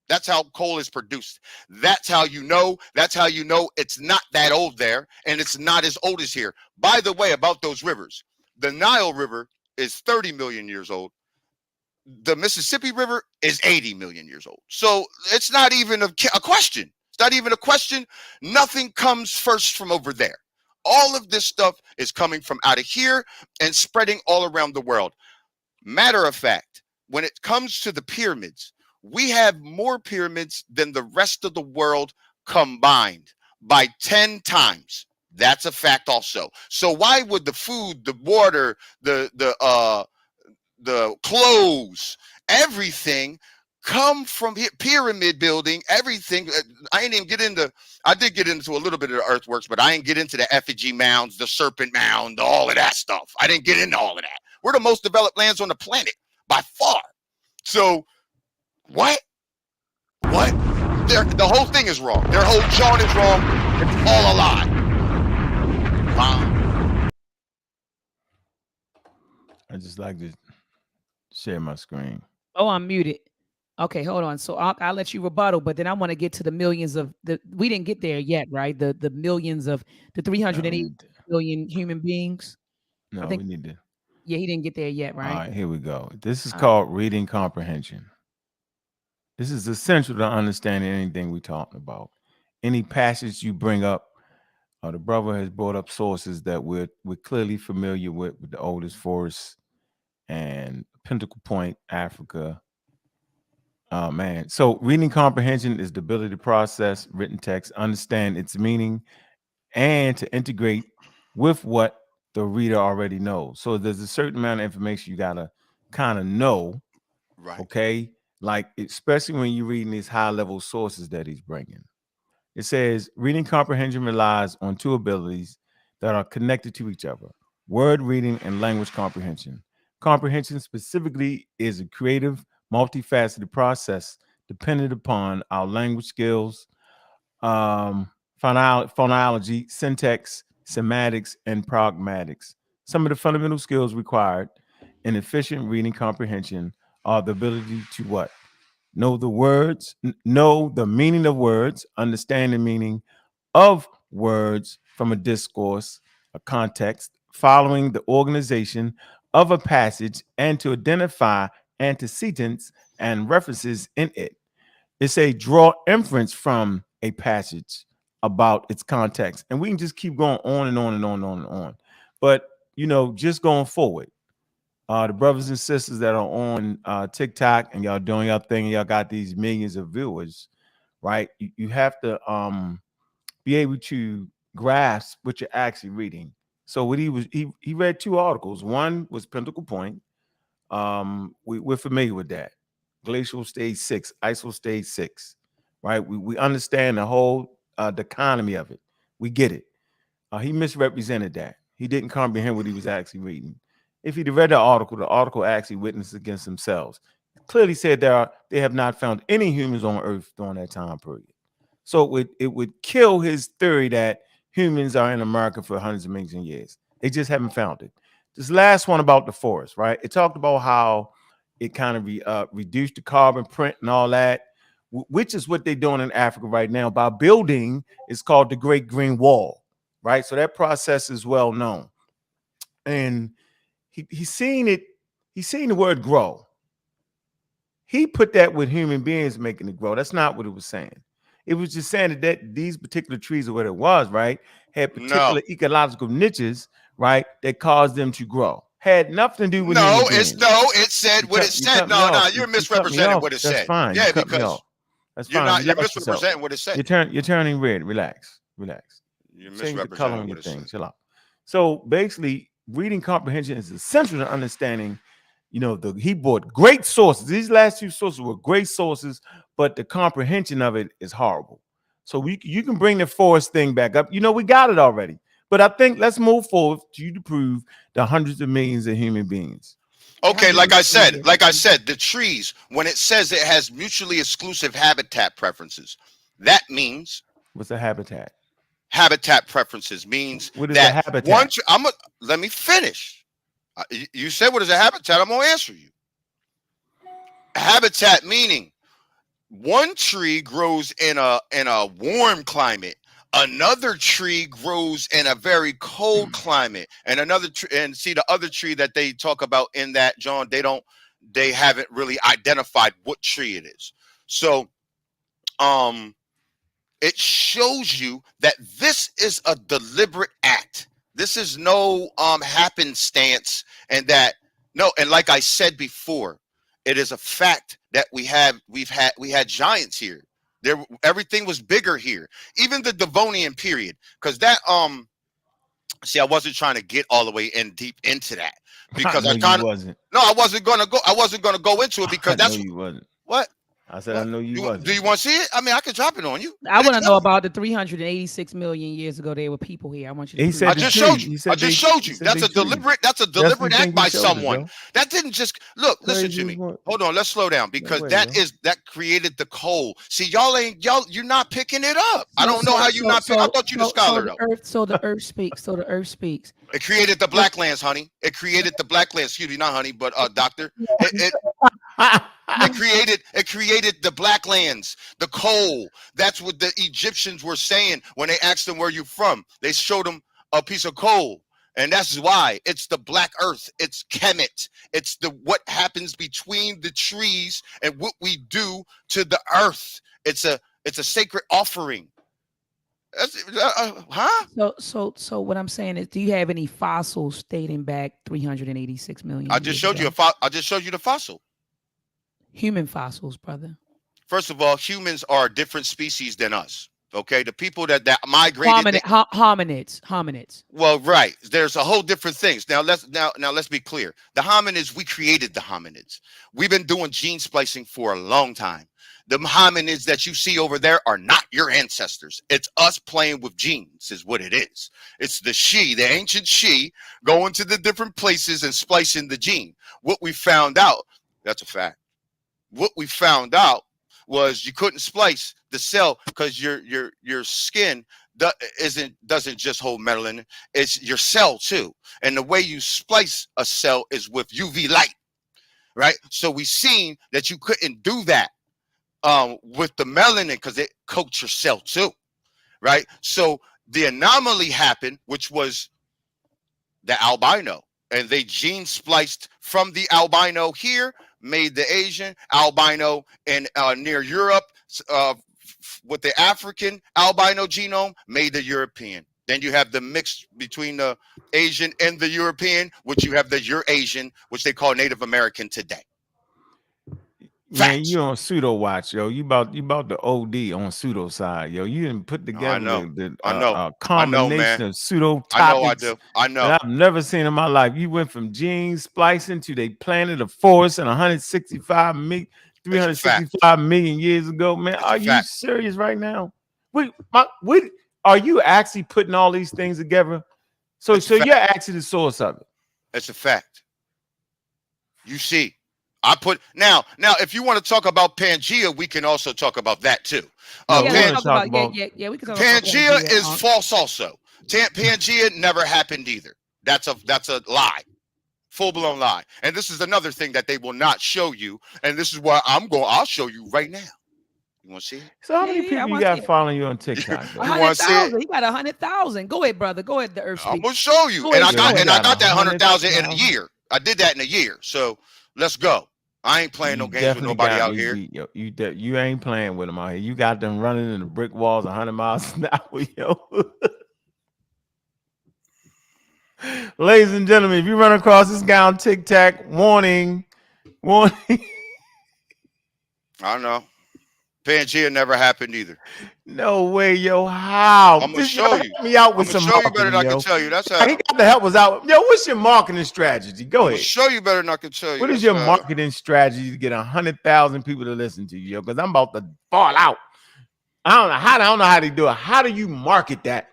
That's how coal is produced. That's how you know. That's how you know it's not that old there, and it's not as old as here. By the way, about those rivers, the Nile River is 30 million years old. The Mississippi River is 80 million years old. So it's not even a question. It's not even a question. Nothing comes first from over there. All of this stuff is coming from out of here and spreading all around the world. Matter of fact, when it comes to the pyramids, we have more pyramids than the rest of the world combined by 10 times. That's a fact also. So why would the food, the water, the clothes, everything come from here? Pyramid building, everything. I did get into a little bit of the earthworks, but I didn't get into the effigy mounds, the serpent mound, all of that stuff. I didn't get into all of that. We're the most developed lands on the planet by far. So what? The whole thing is wrong. Their whole chart is wrong. It's all a lie. Wow. I just like to share my screen. Oh, I'm muted. Okay, hold on. So I'll let you rebuttal, but then I want to get to the millions of we didn't get there yet, right? The millions of the 380 million human beings. No, I think we need to. Yeah, he didn't get there yet, right? All right, here we go. This is called reading comprehension. This is essential to understanding anything we're talking about. Any passage you bring up, the brother has brought up sources that we're clearly familiar with the oldest forests and Pinnacle Point, Africa. Oh man. So reading comprehension is the ability to process written text, understand its meaning, and to integrate with what the reader already knows. So there's a certain amount of information you gotta kind of know, Right. Okay, like especially when you're reading these high-level sources that he's bringing. It says reading comprehension relies on 2 abilities that are connected to each other: word reading and language comprehension. Comprehension specifically is a creative, multifaceted process dependent upon our language skills, phonology, syntax, semantics, and pragmatics. Some of the fundamental skills required in efficient reading comprehension are the ability to what? Know the words, know the meaning of words, understand the meaning of words from a discourse, a context, following the organization of a passage, and to identify antecedents and references in it. It's a draw inference from a passage about its context. And we can just keep going on and on and on and on and on. But, just going forward, the brothers and sisters that are on TikTok and y'all doing your thing and y'all got these millions of viewers, right? You have to be able to grasp what you're actually reading. So what he read 2 articles. One was Pinnacle Point. We're familiar with that. Glacial stage 6, iso stage 6, right? We understand the whole the economy of it. We get it. He misrepresented that. He didn't comprehend what he was actually reading. If he'd read the article actually witnessed against themselves. It clearly said they have not found any humans on Earth during that time period. So it would kill his theory that humans are in America for hundreds of millions of years. They just haven't found it. This last one about the forest, right? It talked about how it kind of reduced the carbon print and all that, which is what they're doing in Africa right now by building. It's called the Great Green Wall, right? So that process is well known. And he's seen it. He's seen the word grow. He put that with human beings making it grow. That's not what it was saying. It was just saying that these particular trees or what it was, right, had particular ecological niches, right, that caused them to grow. Had nothing to do with human beings. It said what it said. No, you're misrepresenting what it said. That's fine. Yeah, you cut me because off. That's fine. you're misrepresenting what it said. You're turning red. Relax. You're Change the color misrepresenting on what your it thing. said. Chill out. So basically, reading comprehension is essential to understanding. He brought great sources. These last two sources were great sources, but the comprehension of it is horrible. So you can bring the forest thing back up. We got it already. But I think let's move forward to you to prove the hundreds of millions of human beings. Okay, like I said, the trees, when it says it has mutually exclusive habitat preferences, that means what's a habitat? Habitat preferences means what is a habitat? Let me finish. You said what is a habitat? I'm gonna answer you. Habitat meaning one tree grows in a warm climate, another tree grows in a very cold climate, and another and see the other tree that they talk about in that, John, they haven't really identified what tree it is. So it shows you that this is a deliberate act. This is no happenstance, and like I said before, it is a fact that we had giants here. Everything was bigger here, even the Devonian period, because that see, I wasn't trying to get all the way in deep into that because I wasn't gonna go into it because that's you wasn't. What I said. I know you wasn't. Do you want to see it? I mean, I could drop it on you. I want to know about the 386 million years ago. There were people here. I want you to. I just showed you. That's a deliberate act by someone. That didn't just look. Listen to me. Hold on. Let's slow down because that created the coal. See, you're not picking it up. I don't know how you're not picking. I thought you the scholar though. So the Earth speaks. So the Earth speaks. It created the black lands, honey. It created the black lands. Excuse me, not honey, but doctor. It created the black lands, the coal. That's what the Egyptians were saying when they asked them where you from. They showed them a piece of coal, and that's why it's the black earth. It's Kemet. It's what happens between the trees and what we do to the earth. It's a sacred offering. So what I'm saying is, do you have any fossils dating back 386 million? I just showed you the fossil. Human fossils, brother. First of all, humans are a different species than us. Okay, the people that migrated, hominids. Well, right. There's a whole different things. Now let's be clear. The hominids, we created the hominids. We've been doing gene splicing for a long time. The hominids that you see over there are not your ancestors. It's us playing with genes, is what it is. It's the ancient she, going to the different places and splicing the gene. What we found out, that's a fact. What we found out was you couldn't splice the cell because your skin doesn't just hold melanin, it's your cell too. And the way you splice a cell is with UV light, right? So we seen that you couldn't do that with the melanin because it coats your cell too, right? So the anomaly happened, which was the albino, and they gene spliced from the albino here, made the Asian albino in near Europe with the African albino genome, made the European. Then you have the mix between the Asian and the European, which you have the Eurasian, which they call Native American today. Man, Facts. you on pseudo watch, yo. You about the OD on pseudo side, yo. You didn't put No, I together know. the I know. I know, man. combination of pseudo I know I topics do. I know. that I've never seen in my life. You went from gene splicing to they planted a forest in 365 million years ago, man. It's Are a you fact. serious right now? Wait, are you actually putting all these things together? So It's a fact. you're actually the source of it. It's a fact. You see, I put now if you want to talk about Pangea, we can also talk about that too. No, yeah, we let's wanna talk talk about about yeah, we can talk about Pangea Pangea. is false also. Pangea never happened either. That's a lie. Full-blown lie. And this is another thing that they will not show you. And this is why I'll show you right now. You want to see it? So how Yeah, many yeah, I people you wanna got see it. following you on TikTok? Though? You want to see it? 100,000. He got 100,000. Go ahead, brother. Go ahead. The Earth I'm speaks. gonna show you. Go And ahead, I got that 100,000 in a 100,000. year. I did that in a year. So let's go. I ain't playing no You games with definitely nobody got out me here. beat, yo. You ain't playing with them out here. You got them running in the brick walls 100 miles an hour, yo. Ladies and gentlemen, if you run across this guy on TikTok, warning. I know. Pangea never happened either. No way, yo. How? I'm gonna Just show help you. me out I'm with gonna some show you better marketing, than I yo. can tell you. That's He how. got to help us out. Yo, what's your marketing strategy? Go I'm gonna ahead. show you better than I can tell you. What is That's your how. marketing strategy to get 100,000 people to listen to you, yo? Because I'm about to fall out. I don't know how to do it. How do you market that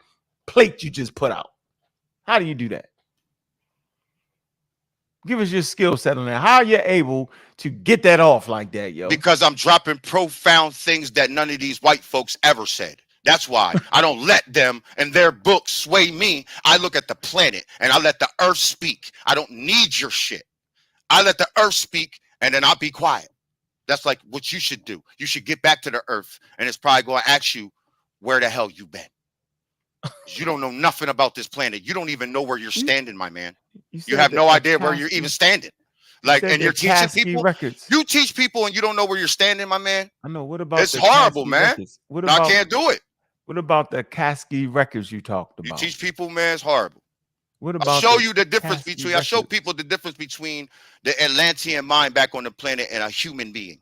plate you just put out? How do you do that? Give us your skill set on that. How are you able to get that off like that, yo? Because I'm dropping profound things that none of these white folks ever said. That's why I don't let them and their books sway me. I look at the planet and I let the earth speak. I don't need your shit. I let the earth speak and then I'll be quiet. That's like what you should do. You should get back to the earth and it's probably going to ask you where the hell you been. You don't know nothing about this planet. You don't even know where you're standing, my man. You have no idea where you're even standing. Like, and you're teaching people. Records. You teach people and you don't know where you're standing, my man. I know. What about It's the horrible, Kasky man. Records? What I about, can't do it. What about the Kasky records you talked You about? teach people, man, it's horrible. What I'll about show you the difference Kasky between. I show records? people the difference between the Atlantean mind back on the planet and a human being.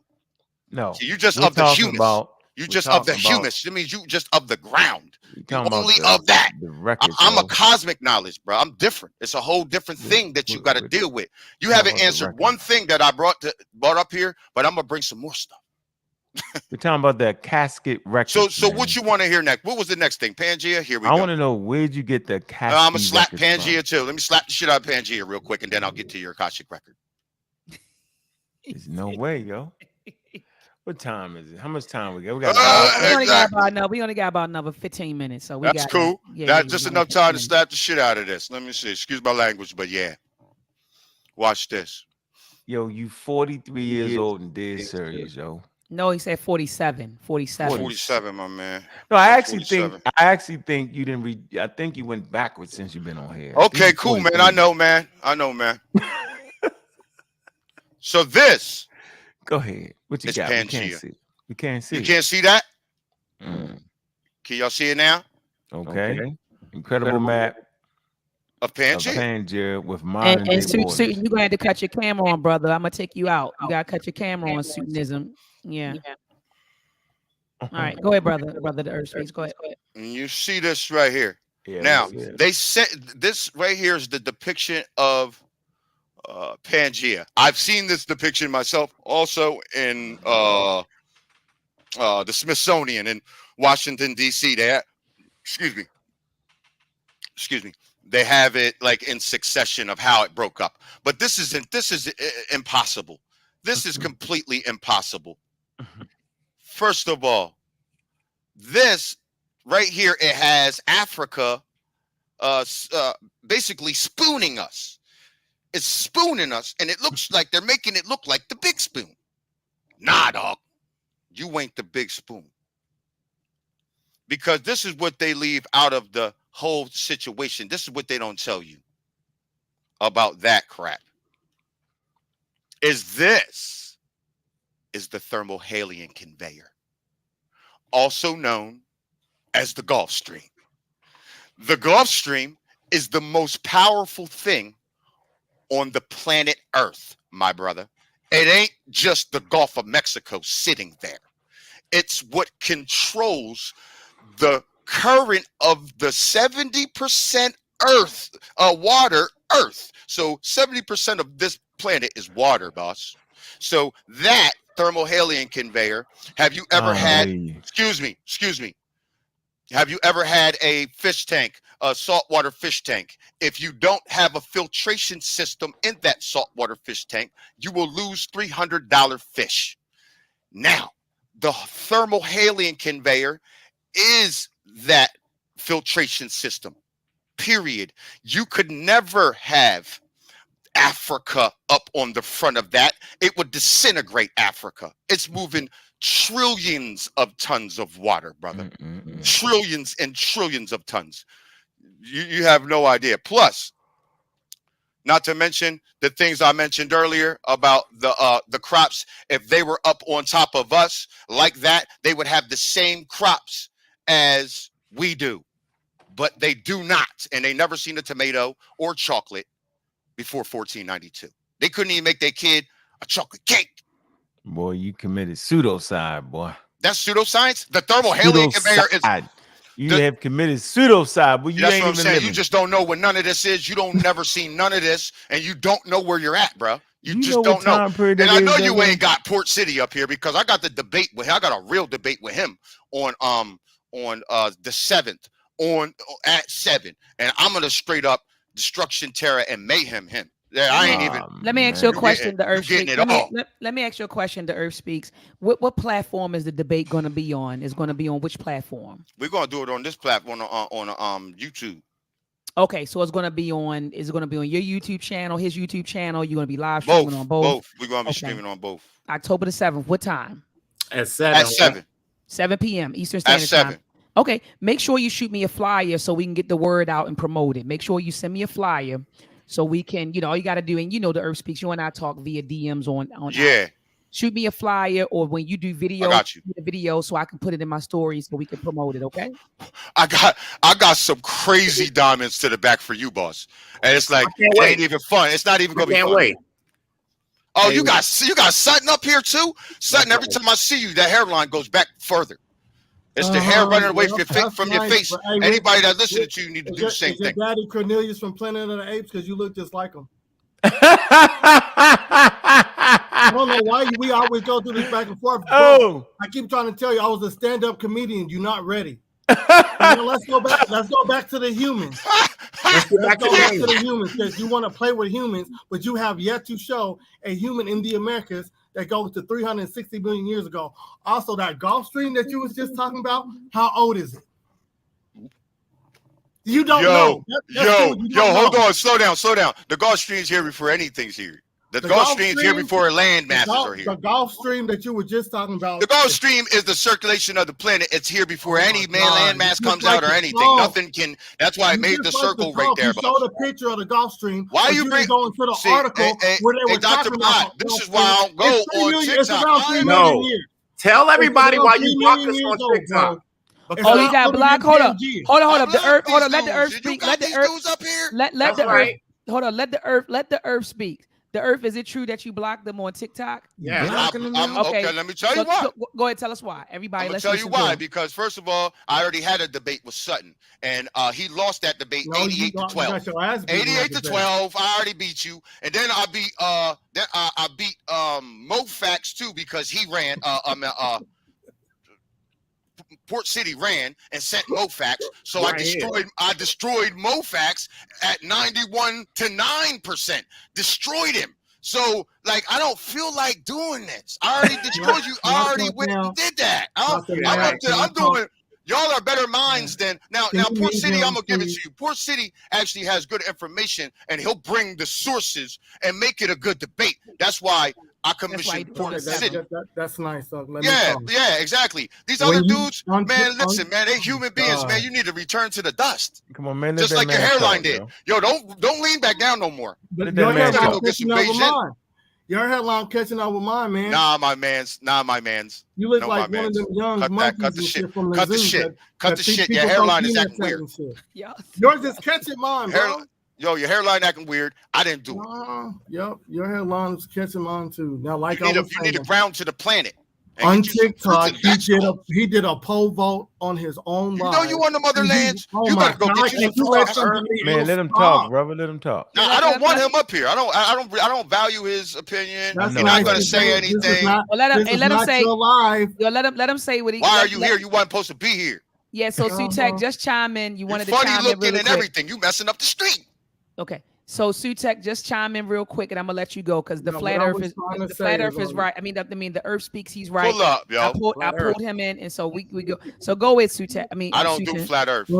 No. So you just We're of the talking humus. about- You we're just of the talking about- humus. That means you just of the ground. You're You talking only about of that. the records, I'm yo. a cosmic knowledge, bro. I'm different. It's a whole different thing that you got to deal with. You haven't about the answered records. one thing that I brought up here, but I'm gonna bring some more stuff. We're talking about the casket records. So man. what you want to hear next? What was the next thing? Pangea? Here we I go. want to know, where'd you get the casket? I'm gonna slap records Pangea too. Let me slap the shit out of Pangea real quick, and then I'll get to your Akashic record. There's no way, yo. What time is it? How much time we got? We got. We only got Exactly. about another 15 minutes. So we That's got cool. Yeah, That's just enough time to 15 slap the shit out of this. Let me see. Excuse my language, but yeah. Watch this. Yo, you 43 years old and dead serious, yo. minutes. No, he said 47. 47. 47, my man. No, I I'm actually think you didn't read. I think you went backwards since you've been on here. Okay, cool, man. I know, man. So this. Go ahead. What you It's got? Pangea. We can't see. You can't see that? Mm. Can y'all see it now? Okay. Incredible map Of of Pangea? Pangea with modern day And suit, borders. you're gonna have to cut your camera on, brother. I'm gonna take you out. You gotta cut your camera on, Suitinism. Yeah. All right, go ahead, brother. Brother, the Earth Speaks. Go ahead. And you see this right here. Yeah, Now, that's it. they said this right here is the depiction of Pangea. I've seen this depiction myself also in the Smithsonian in Washington, D.C. Excuse me. They have it like in succession of how it broke up. But this is impossible. This is completely impossible. First of all, this right here, it has Africa basically spooning us. It's spooning us, and it looks like they're making it look like the big spoon. Nah, dog. You ain't the big spoon. Because this is what they leave out of the whole situation. This is what they don't tell you about that crap. This is the thermohalion conveyor, also known as the Gulf Stream. The Gulf Stream is the most powerful thing on the planet Earth, my brother. It ain't just the Gulf of Mexico sitting there. It's what controls the current of the 70% Earth, water, Earth. So 70% of this planet is water, boss. So that thermohaline conveyor, have you ever had, excuse me, have you ever had a fish tank, a saltwater fish tank? If you don't have a filtration system in that saltwater fish tank, you will lose $300 fish. Now, the thermohaline conveyor is that filtration system, period. You could never have Africa up on the front of that. It would disintegrate Africa. It's moving trillions of tons of water, brother. Trillions and trillions of tons. You have no idea. Plus, not to mention the things I mentioned earlier about the crops. If they were up on top of us like that, they would have the same crops as we do. But they do not. And they never seen a tomato or chocolate before 1492. They couldn't even make their kid a chocolate cake. Boy, you committed pseudocide, boy. That's pseudoscience? The thermohaline conveyor is... You have committed pseudocide, but you that's ain't what I'm even saying. living. You just don't know what none of this is. You don't never seen none of this, and you don't know where you're at, bro. You just don't know. And I know you ain't got Port City up here because I got the debate with him. I got a real debate with him on the 7th at 7, and I'm gonna straight up destruction, terror, and mayhem him. Yeah, I ain't even. Let me ask you a question. The Earth Speaks. Let me ask you a question. The Earth Speaks. What platform is the debate going to be on? Is going to be on which platform? We're going to do it on this platform on YouTube. Okay, so it's going to be on. Is it going to be on your YouTube channel, his YouTube channel? You're going to be live streaming on both. Both. We're going to be streaming on both. October the 7th. What time? At 7. At 7. 7 p.m. Eastern Standard Time. 7. Okay. Make sure you shoot me a flyer so we can get the word out and promote it. Make sure you send me a flyer. So we can, all you got to do, and the Earth Speaks, you and I talk via DMs on. Yeah. Shoot me a flyer, or when you do video, I got you. The video so I can put it in my stories so we can promote it. Okay. I got some crazy diamonds to the back for you, boss. And it's like, it ain't even fun. It's not even going to be fun. Wait. Oh, you got Sutton up here too? Sutton, every time I see you, that hairline goes back further. It's the hair running away from your face. Anybody that listens to you need to do the same thing. Your daddy Cornelius from Planet of the Apes because you look just like him. I don't know why we always go through this back and forth. Bro, I keep trying to tell you I was a stand-up comedian. You're not ready. Let's go back. Let's go back to the humans. Let's go back to the humans because you want to play with humans, but you have yet to show a human in the Americas that goes to 360 million years ago. Also, that Gulf Stream that you was just talking about, how old is it? You don't know. Hold on. Slow down. The Gulf Stream's here before anything's here. The Gulf Stream's here before land masses are here. The Gulf Stream that you were just talking about. The Gulf Stream is the circulation of the planet. It's here before any land mass comes out or anything. Nothing can. That's why I made the circle right there. You showed a picture of the Gulf Stream. Why you going to the article where they were Dr. talking about? This is why I don't go on TikTok. No. Tell everybody why you block us on TikTok. Oh, you got blocked. Hold up. The Earth. Hold on. Let the Earth speak. Let the Earth up here. Let the Earth. Hold on. Let the Earth speak. The Earth, is it true that you blocked them on TikTok? Yeah. Okay, let me tell you why. Go ahead, tell us why. Everybody, let's tell you why. Because first of all, I already had a debate with Sutton, and he lost that debate 88-12. 88-12. I already beat you, and then I beat Mofax too because he ran. Port City ran and sent Mofax, so I destroyed Mofax at 91-9%. Destroyed him. So I don't feel like doing this. I already destroyed you. I already did that. I'm doing. Y'all are better minds than now. Port City, I'm gonna give it to you. Port City actually has good information, and he'll bring the sources and make it a good debate. That's why I commissioned Port City. That's nice. Yeah, exactly. These other dudes, man, listen, man, they human beings, man. You need to return to the dust. Come on, man. Just like your hairline did. Yo, don't lean back down no more. Your headline catching up with mine, man. Nah, my man's. You look like one of them young monkeys. Cut the shit. Cut the shit. Your hairline is acting weird. Yours is catching mine, bro. yo, your hairline acting weird. I didn't do it. Yep, your hairline was catching on too. Now, like You need to ground to the planet. On TikTok, he did a pole vault on his own live. You know you on the motherlands. You better go get you some man. Let him talk, brother. Let him talk. No, I don't want him up here. I don't value his opinion. He's not going to say anything. Well, let him say. Yo, let him say what he. Why are you here? You weren't supposed to be here. Yeah. So Sutek, just chime in. You wanted to funny chime looking in really and quick. everything. You messing up the street. Okay. So Sutek, just chime in real quick, and I'm gonna let you go because the flat Earth is right. I mean, the Earth speaks. He's right. Pull up, yo. I pulled him in, and so we go. So go with Sutek. I don't do flat Earth.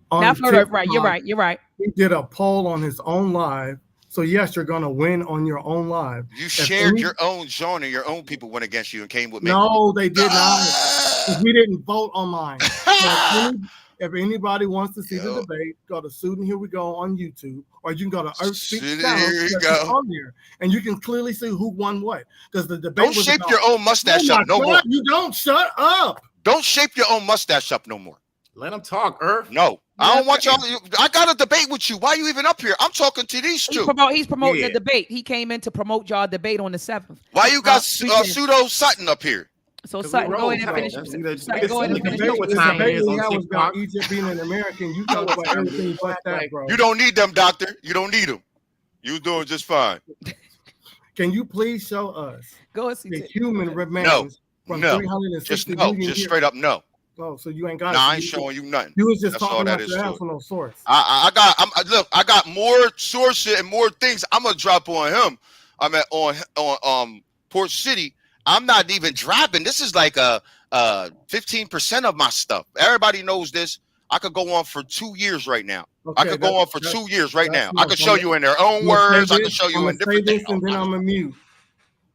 Not flat Earth, right? You're right. He did a poll on his own live. So yes, you're gonna win on your own live. You shared your own zone, and your own people went against you and came with me. No, they did not. We didn't vote on mine. So if anybody wants to see the debate, go to Student Here We Go on YouTube, or you can go to TheEarthSpeaks channel on here, and you can clearly see who won what. Because the debate. Don't shape your own mustache up no more. You don't shut up. Don't shape your own mustache up no more. Let him talk, Earth. No, I don't want y'all. I got a debate with you. Why are you even up here? I'm talking to these two. He's promoting the debate. He came in to promote y'all debate on the 7th. Why you got pseudo Sutton up here? So Sutton, go ahead and finish. Go ahead and finish. The debate was about Egypt being an American. You talk about everything but that, bro. You don't need them, doctor. You don't need them. You doing just fine. Can you please show us the human remains from 360 million years? Just straight up no. Oh, so you ain't got it. I ain't showing you nothing. You was just talking about your ass on no source. I got more sources and more things I'm gonna drop on him. I'm at on Port City. I'm not even dropping. This is like a 15% of my stuff. Everybody knows this. I could go on for 2 years right now. Okay, I could go on for 2 years right now. I could show you in their own words. I could show you in different things. And then I'm gonna mute.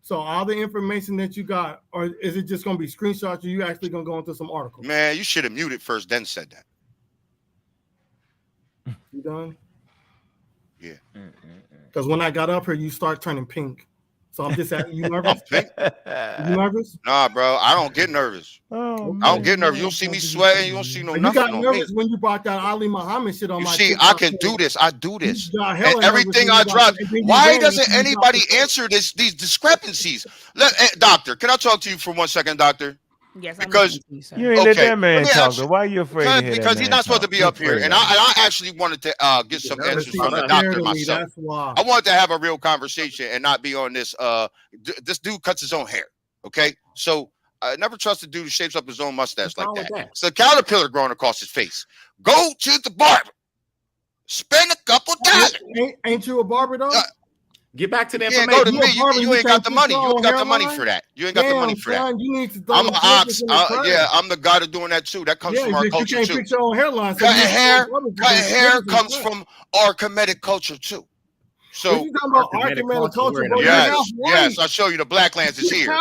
So all the information that you got, or is it just gonna be screenshots? Or you actually gonna go into some articles? Man, you should have muted first, then said that. You done? Yeah. Because when I got up here, you start turning pink. So I'm just asking, you nervous? You nervous? Nah, bro. I don't get nervous. I don't get nervous. You don't see me sweating. You don't see no nothing. You got nervous when you brought that Ali Muhammad shit on my see, I can do this. I do this. And everything I drop. Why doesn't anybody answer these discrepancies? Doctor, can I talk to you for 1 second, doctor? Yes, because you ain't let that man talk. Why are you afraid? Because he's not supposed to be up here, and I actually wanted to get some answers from the doctor myself. I wanted to have a real conversation and not be on this. This dude cuts his own hair. Okay, so I never trust a dude who shapes up his own mustache like that. It's a caterpillar growing across his face. Go to the barber. Spend a couple dollars. Ain't you a barber though? Get back to the information. Go to me. You ain't got the money. You ain't got the money for that. You ain't got the money for that. You need to I'm an ox. I'm the guy that's doing that too. That comes from our culture you too. Fix your own hairline. Cutting hair comes from our Kemetic culture too. So you talking about our Kemetic culture? Yes. I'll show you the black lands is here.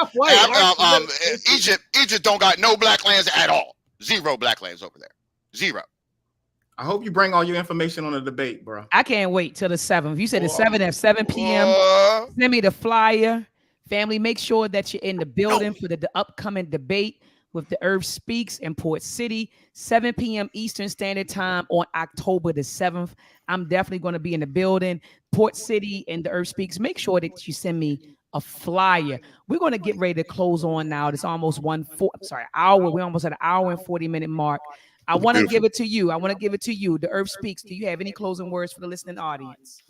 Egypt don't got no black lands at all. 0 black lands over there. 0. I hope you bring all your information on the debate, bro. I can't wait till the 7th. You said the 7th at 7 p.m. Send me the flyer. Family, make sure that you're in the building for the upcoming debate with the Earth Speaks in Port City, 7 p.m. Eastern Standard Time on October the 7th. I'm definitely going to be in the building. Port City and the Earth Speaks. Make sure that you send me a flyer. We're going to get ready to close on now. It's almost hour. We're almost at an hour and 40-minute mark. I want to give it to you. The Earth Speaks. Do you have any closing words for the listening audience?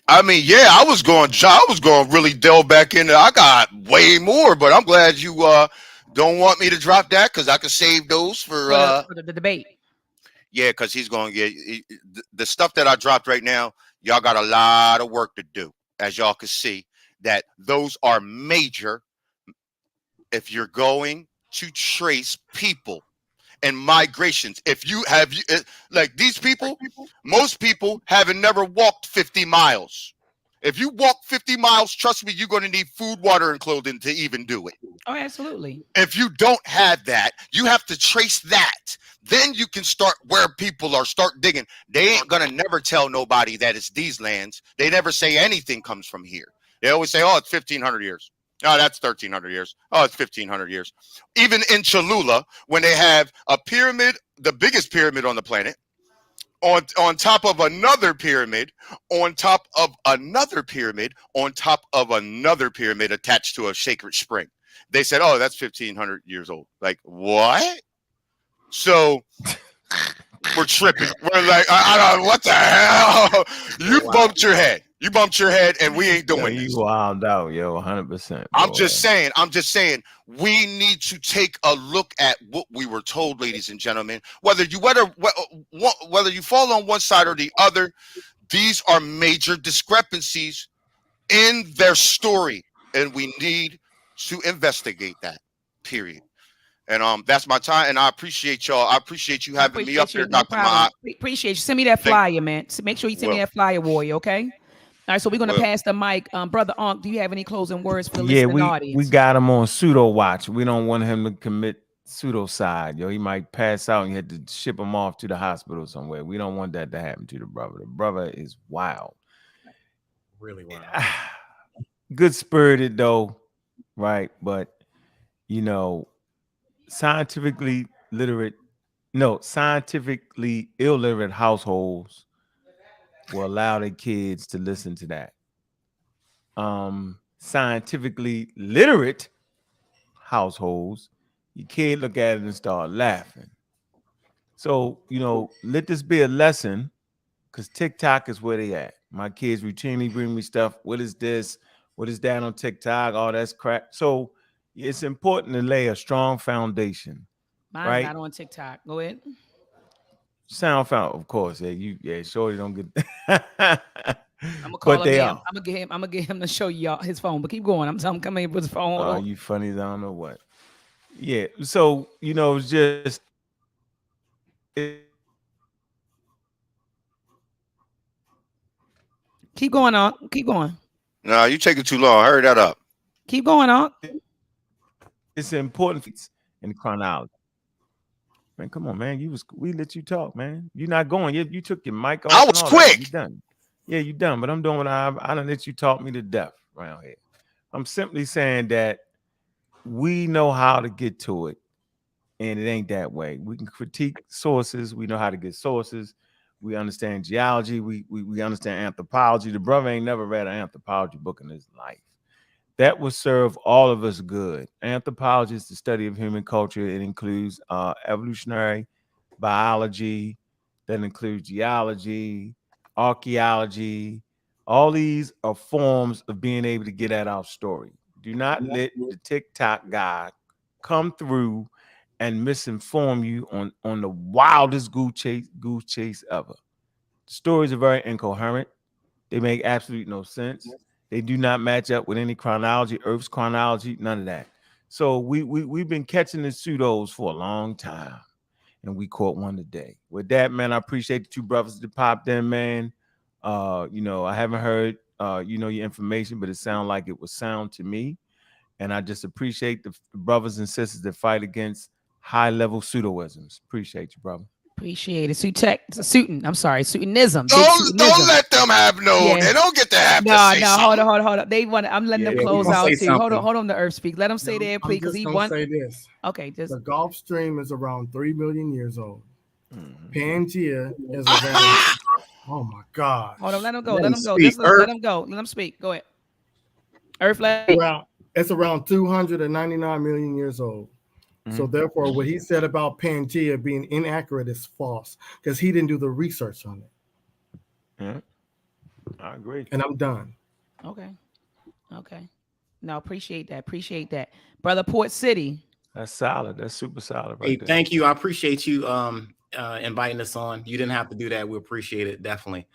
I mean, yeah, I was going really delve back into. I got way more, but I'm glad you don't want me to drop that because I could save those for the debate. Yeah, because he's going to get the stuff that I dropped right now. Y'all got a lot of work to do, as y'all can see. That those are major. If you're going to trace people and migrations, if you have like these people, most people haven't never walked 50 miles. If you walk 50 miles, trust me, you're going to need food, water, and clothing to even do it. Oh, absolutely. If you don't have that, you have to trace that. Then you can start where people are, start digging. They ain't going to never tell nobody that it's these lands. They never say anything comes from here. They always say, oh, it's 1,500 years. Oh, that's 1,300 years. Oh, it's 1,500 years. Even in Cholula, when they have a pyramid, the biggest pyramid on the planet, on top of another pyramid, on top of another pyramid, on top of another pyramid attached to a sacred spring. They said, oh, that's 1,500 years old. Like, what? So we're tripping. We're like, I don't know, what the hell? You bumped your head. You bumped your head, and we ain't doing this. You wild out, yo, 100%. I'm just saying, we need to take a look at what we were told, ladies and gentlemen. Whether you fall on one side or the other, these are major discrepancies in their story, and we need to investigate that. Period. And that's my time, and I appreciate y'all. I appreciate you having me up here, Dr. Ma. Appreciate you. Send me that flyer, man. So make sure you send me that flyer, warrior. Okay. All right, so we're gonna pass the mic. Brother Ankh, do you have any closing words for the listening audience? We got him on pseudo watch. We don't want him to commit pseudocide. Yo, he might pass out and you had to ship him off to the hospital somewhere. We don't want that to happen to the brother. The brother is wild. Really wild. Good spirited though, right? But you know, scientifically illiterate households will allow their kids to listen to that. Scientifically literate households, your kid look at it and start laughing. So, you know, let this be a lesson, because TikTok is where they at. My kids routinely bring me stuff. What is this? What is that on TikTok? Oh, that's crap. So it's important to lay a strong foundation. Mine's right? not on TikTok. Go ahead. SoundCloud, of course. Yeah, Shorty don't get. I'm gonna call him. I'm gonna get him to show y'all his phone. But keep going. I'm coming in with his phone. Oh, you funny. I don't know what. Yeah. So you know, it's just. Keep going on. Keep going. No, you taking too long. Hurry that up. Keep going on. It's important in chronology. Man, come on, man. We let you talk, man. You're not going. You took your mic off. I was quick. You done. Yeah, you done. But I'm doing what I don't let you talk me to death around here. I'm simply saying that we know how to get to it, and it ain't that way. We can critique sources. We know how to get sources. We understand geology. We understand anthropology. The brother ain't never read an anthropology book in his life. That would serve all of us good. Anthropology is the study of human culture. It includes evolutionary biology. That includes geology, archaeology. All these are forms of being able to get at our story. Do not let the TikTok guy come through and misinform you on the wildest goose chase ever. Stories are very incoherent. They make absolutely no sense. They do not match up with any chronology, Earth's chronology, none of that. So we've been catching the pseudos for a long time, and we caught one today. With that, man, I appreciate the two brothers that popped in, man. You know, I haven't heard your information, but it sounded like it was sound to me. And I just appreciate the brothers and sisters that fight against high-level pseudoisms. Appreciate you, brother. Appreciate it. Suitinism. Don't let them have They don't get to have to say something. Hold on. They want. I'm letting them close out too. Hold on. The EarthSpeak. Let them say that, please, because he wants. Say this. Okay. The Gulf Stream is around 3 million years old. Pangea is around. Oh my God. Hold on. Let him go. Let him go. Let him go. Let him speak. Go ahead. Earth. It's around 299 million years old. So therefore, what he said about Pangea being inaccurate is false, because he didn't do the research on it. Yeah, I agree. And I'm done. Okay. No, appreciate that. Brother Port City. That's solid. That's super solid. Right there. Thank you. I appreciate you inviting us on. You didn't have to do that. We appreciate it. Definitely.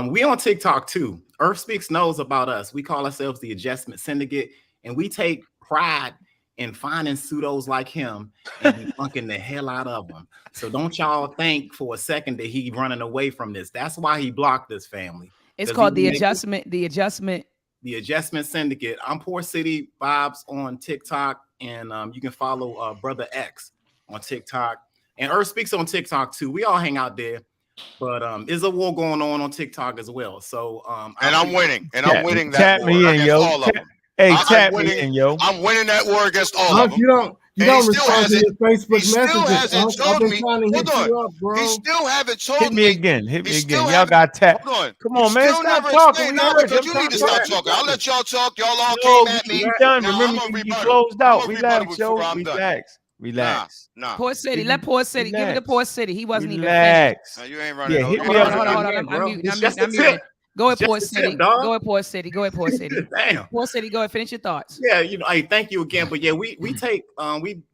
We on TikTok too. EarthSpeaks knows about us. We call ourselves the Adjustment Syndicate, and we take pride in finding pseudos like him and debunking the hell out of them. So don't y'all think for a second that he running away from this. That's why he blocked this family. It's called the Adjustment Syndicate. I'm Poor City Vibes on TikTok, and you can follow Brother X on TikTok, and EarthSpeaks on TikTok too. We all hang out there, but there's a war going on TikTok as well. So I'm winning. And I'm winning that. Tap me in, yo. Hey, I'm tap me winning. in, yo. I'm winning that war against all of them. You don't And he still respond to hasn't- your Facebook He still messages. hasn't I've told been me. trying to hit Hold you on. up, bro. He still haven't told Hit me again. Hit He me still again. Y'all haven't- got tap. Hold on. Come You on, man. still Stop never talking. explained. We No, heard because you. you need to stop talking. I'll let y'all talk. Y'all all No, came at me. we done. Nah, Remember, I'm gonna you rebuttal. closed out. I'm gonna rebuttal Relax, yo. before I'm done. Relax. Nah. Port City. Let Port City. Give it to Port City. He wasn't even finished. Relax. No, you ain't running. Yeah, no- hit Hold me on, up. hold on, hold on. again, I'm bro. muting. It's just a muting. tip. Go ahead, Just Port a tip, City. dog. Go ahead, Port City. Go ahead, Port City. Damn. Port City, go ahead. Finish your thoughts. Yeah, hey, thank you again. But yeah, we take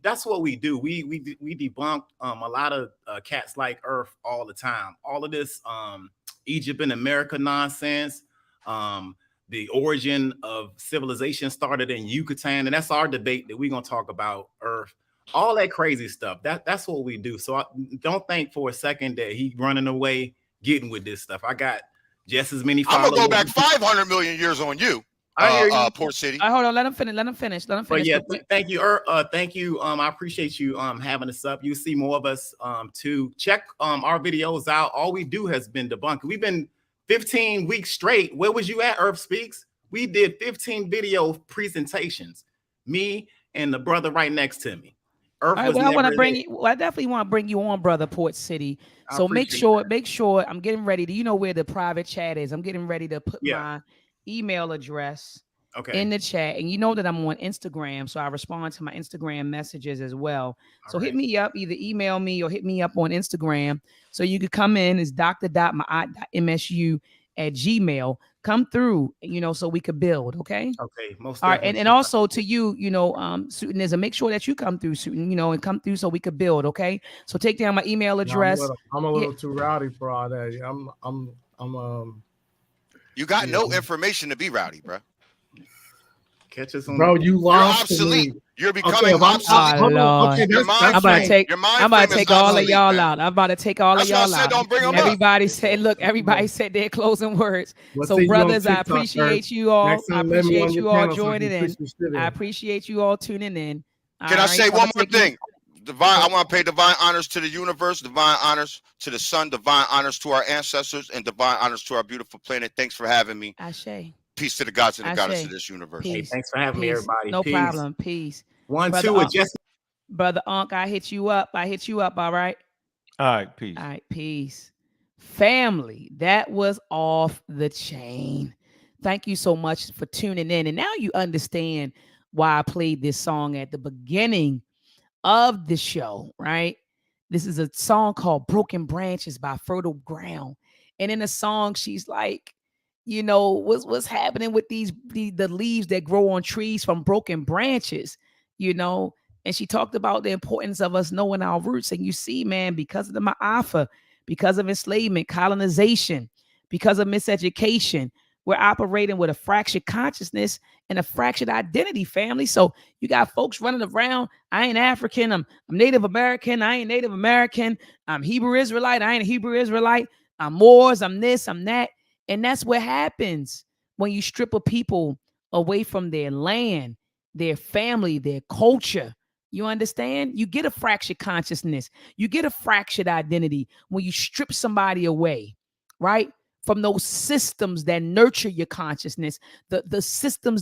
that's what we do. We debunk a lot of cats like Earth all the time. All of this Egypt and America nonsense. The origin of civilization started in Yucatan, and that's our debate that we're gonna talk about Earth. All that crazy stuff. That's what we do. So don't think for a second that he running away getting with this stuff. I got just as many I'm followers. gonna go back 500 million years on you. I hear you. Port City. All right, hold on. Let him finish. But yeah, thank you. Thank you. I appreciate you having us up. You see more of us to check our videos out. All we do has been debunked. We've been 15 weeks straight. Where was you at, TheEarthSpeaks? We did 15 video presentations. Me and the brother right next to me. All right, well, I want to bring you. Well, I definitely want to bring you on, brother, Port City. So make sure. I'm getting ready to. You know where the private chat is. I'm getting ready to put my email address in the chat, and you know that I'm on Instagram, so I respond to my Instagram messages as well. So hit me up, either email me or hit me up on Instagram, so you could come in. It's dr.msu@gmail. Come through, so we could build. Okay. Most all right, and also to you, Suitanism, make sure that you come through, Suitin, and come through so we could build. Okay. So take down my email address. I'm a little too rowdy for all that. You got no information to be rowdy, bro. Catch us on. Bro, you lost. You're obsolete. You're becoming obsolete. I'm about to take all of y'all out. Don't bring them Everybody said, look, everybody said their closing words. So, brothers, I appreciate you all. I appreciate you all joining in. I appreciate you all tuning in. Can I say one more thing? I want to pay divine honors to the universe, divine honors to the sun, divine honors to our ancestors, and divine honors to our beautiful planet. Thanks for having me. Ashe. Peace to the gods and the goddess of this universe. Hey, thanks for having me, everybody. No problem. Peace. One, brother two, adjust. Brother Ankh, I hit you up. All right. All right. Peace. All right. Peace. Family, that was off the chain. Thank you so much for tuning in. And now you understand why I played this song at the beginning of the show, right? This is a song called Broken Branches by Fertile Ground. And in the song, she's like, what's happening with the leaves that grow on trees from broken branches, and she talked about the importance of us knowing our roots. And you see, man, because of the Ma'afa, because of enslavement, colonization, because of miseducation, we're operating with a fractured consciousness and a fractured identity, family. So you got folks running around. I ain't African. I'm Native American. I ain't Native American. I'm Hebrew Israelite. I ain't a Hebrew Israelite. I'm Moors. I'm this. I'm that. And that's what happens when you strip a people away from their land, their family, their culture. You understand? You get a fractured consciousness. You get a fractured identity when you strip somebody away, right? From those systems that nurture your consciousness, the systems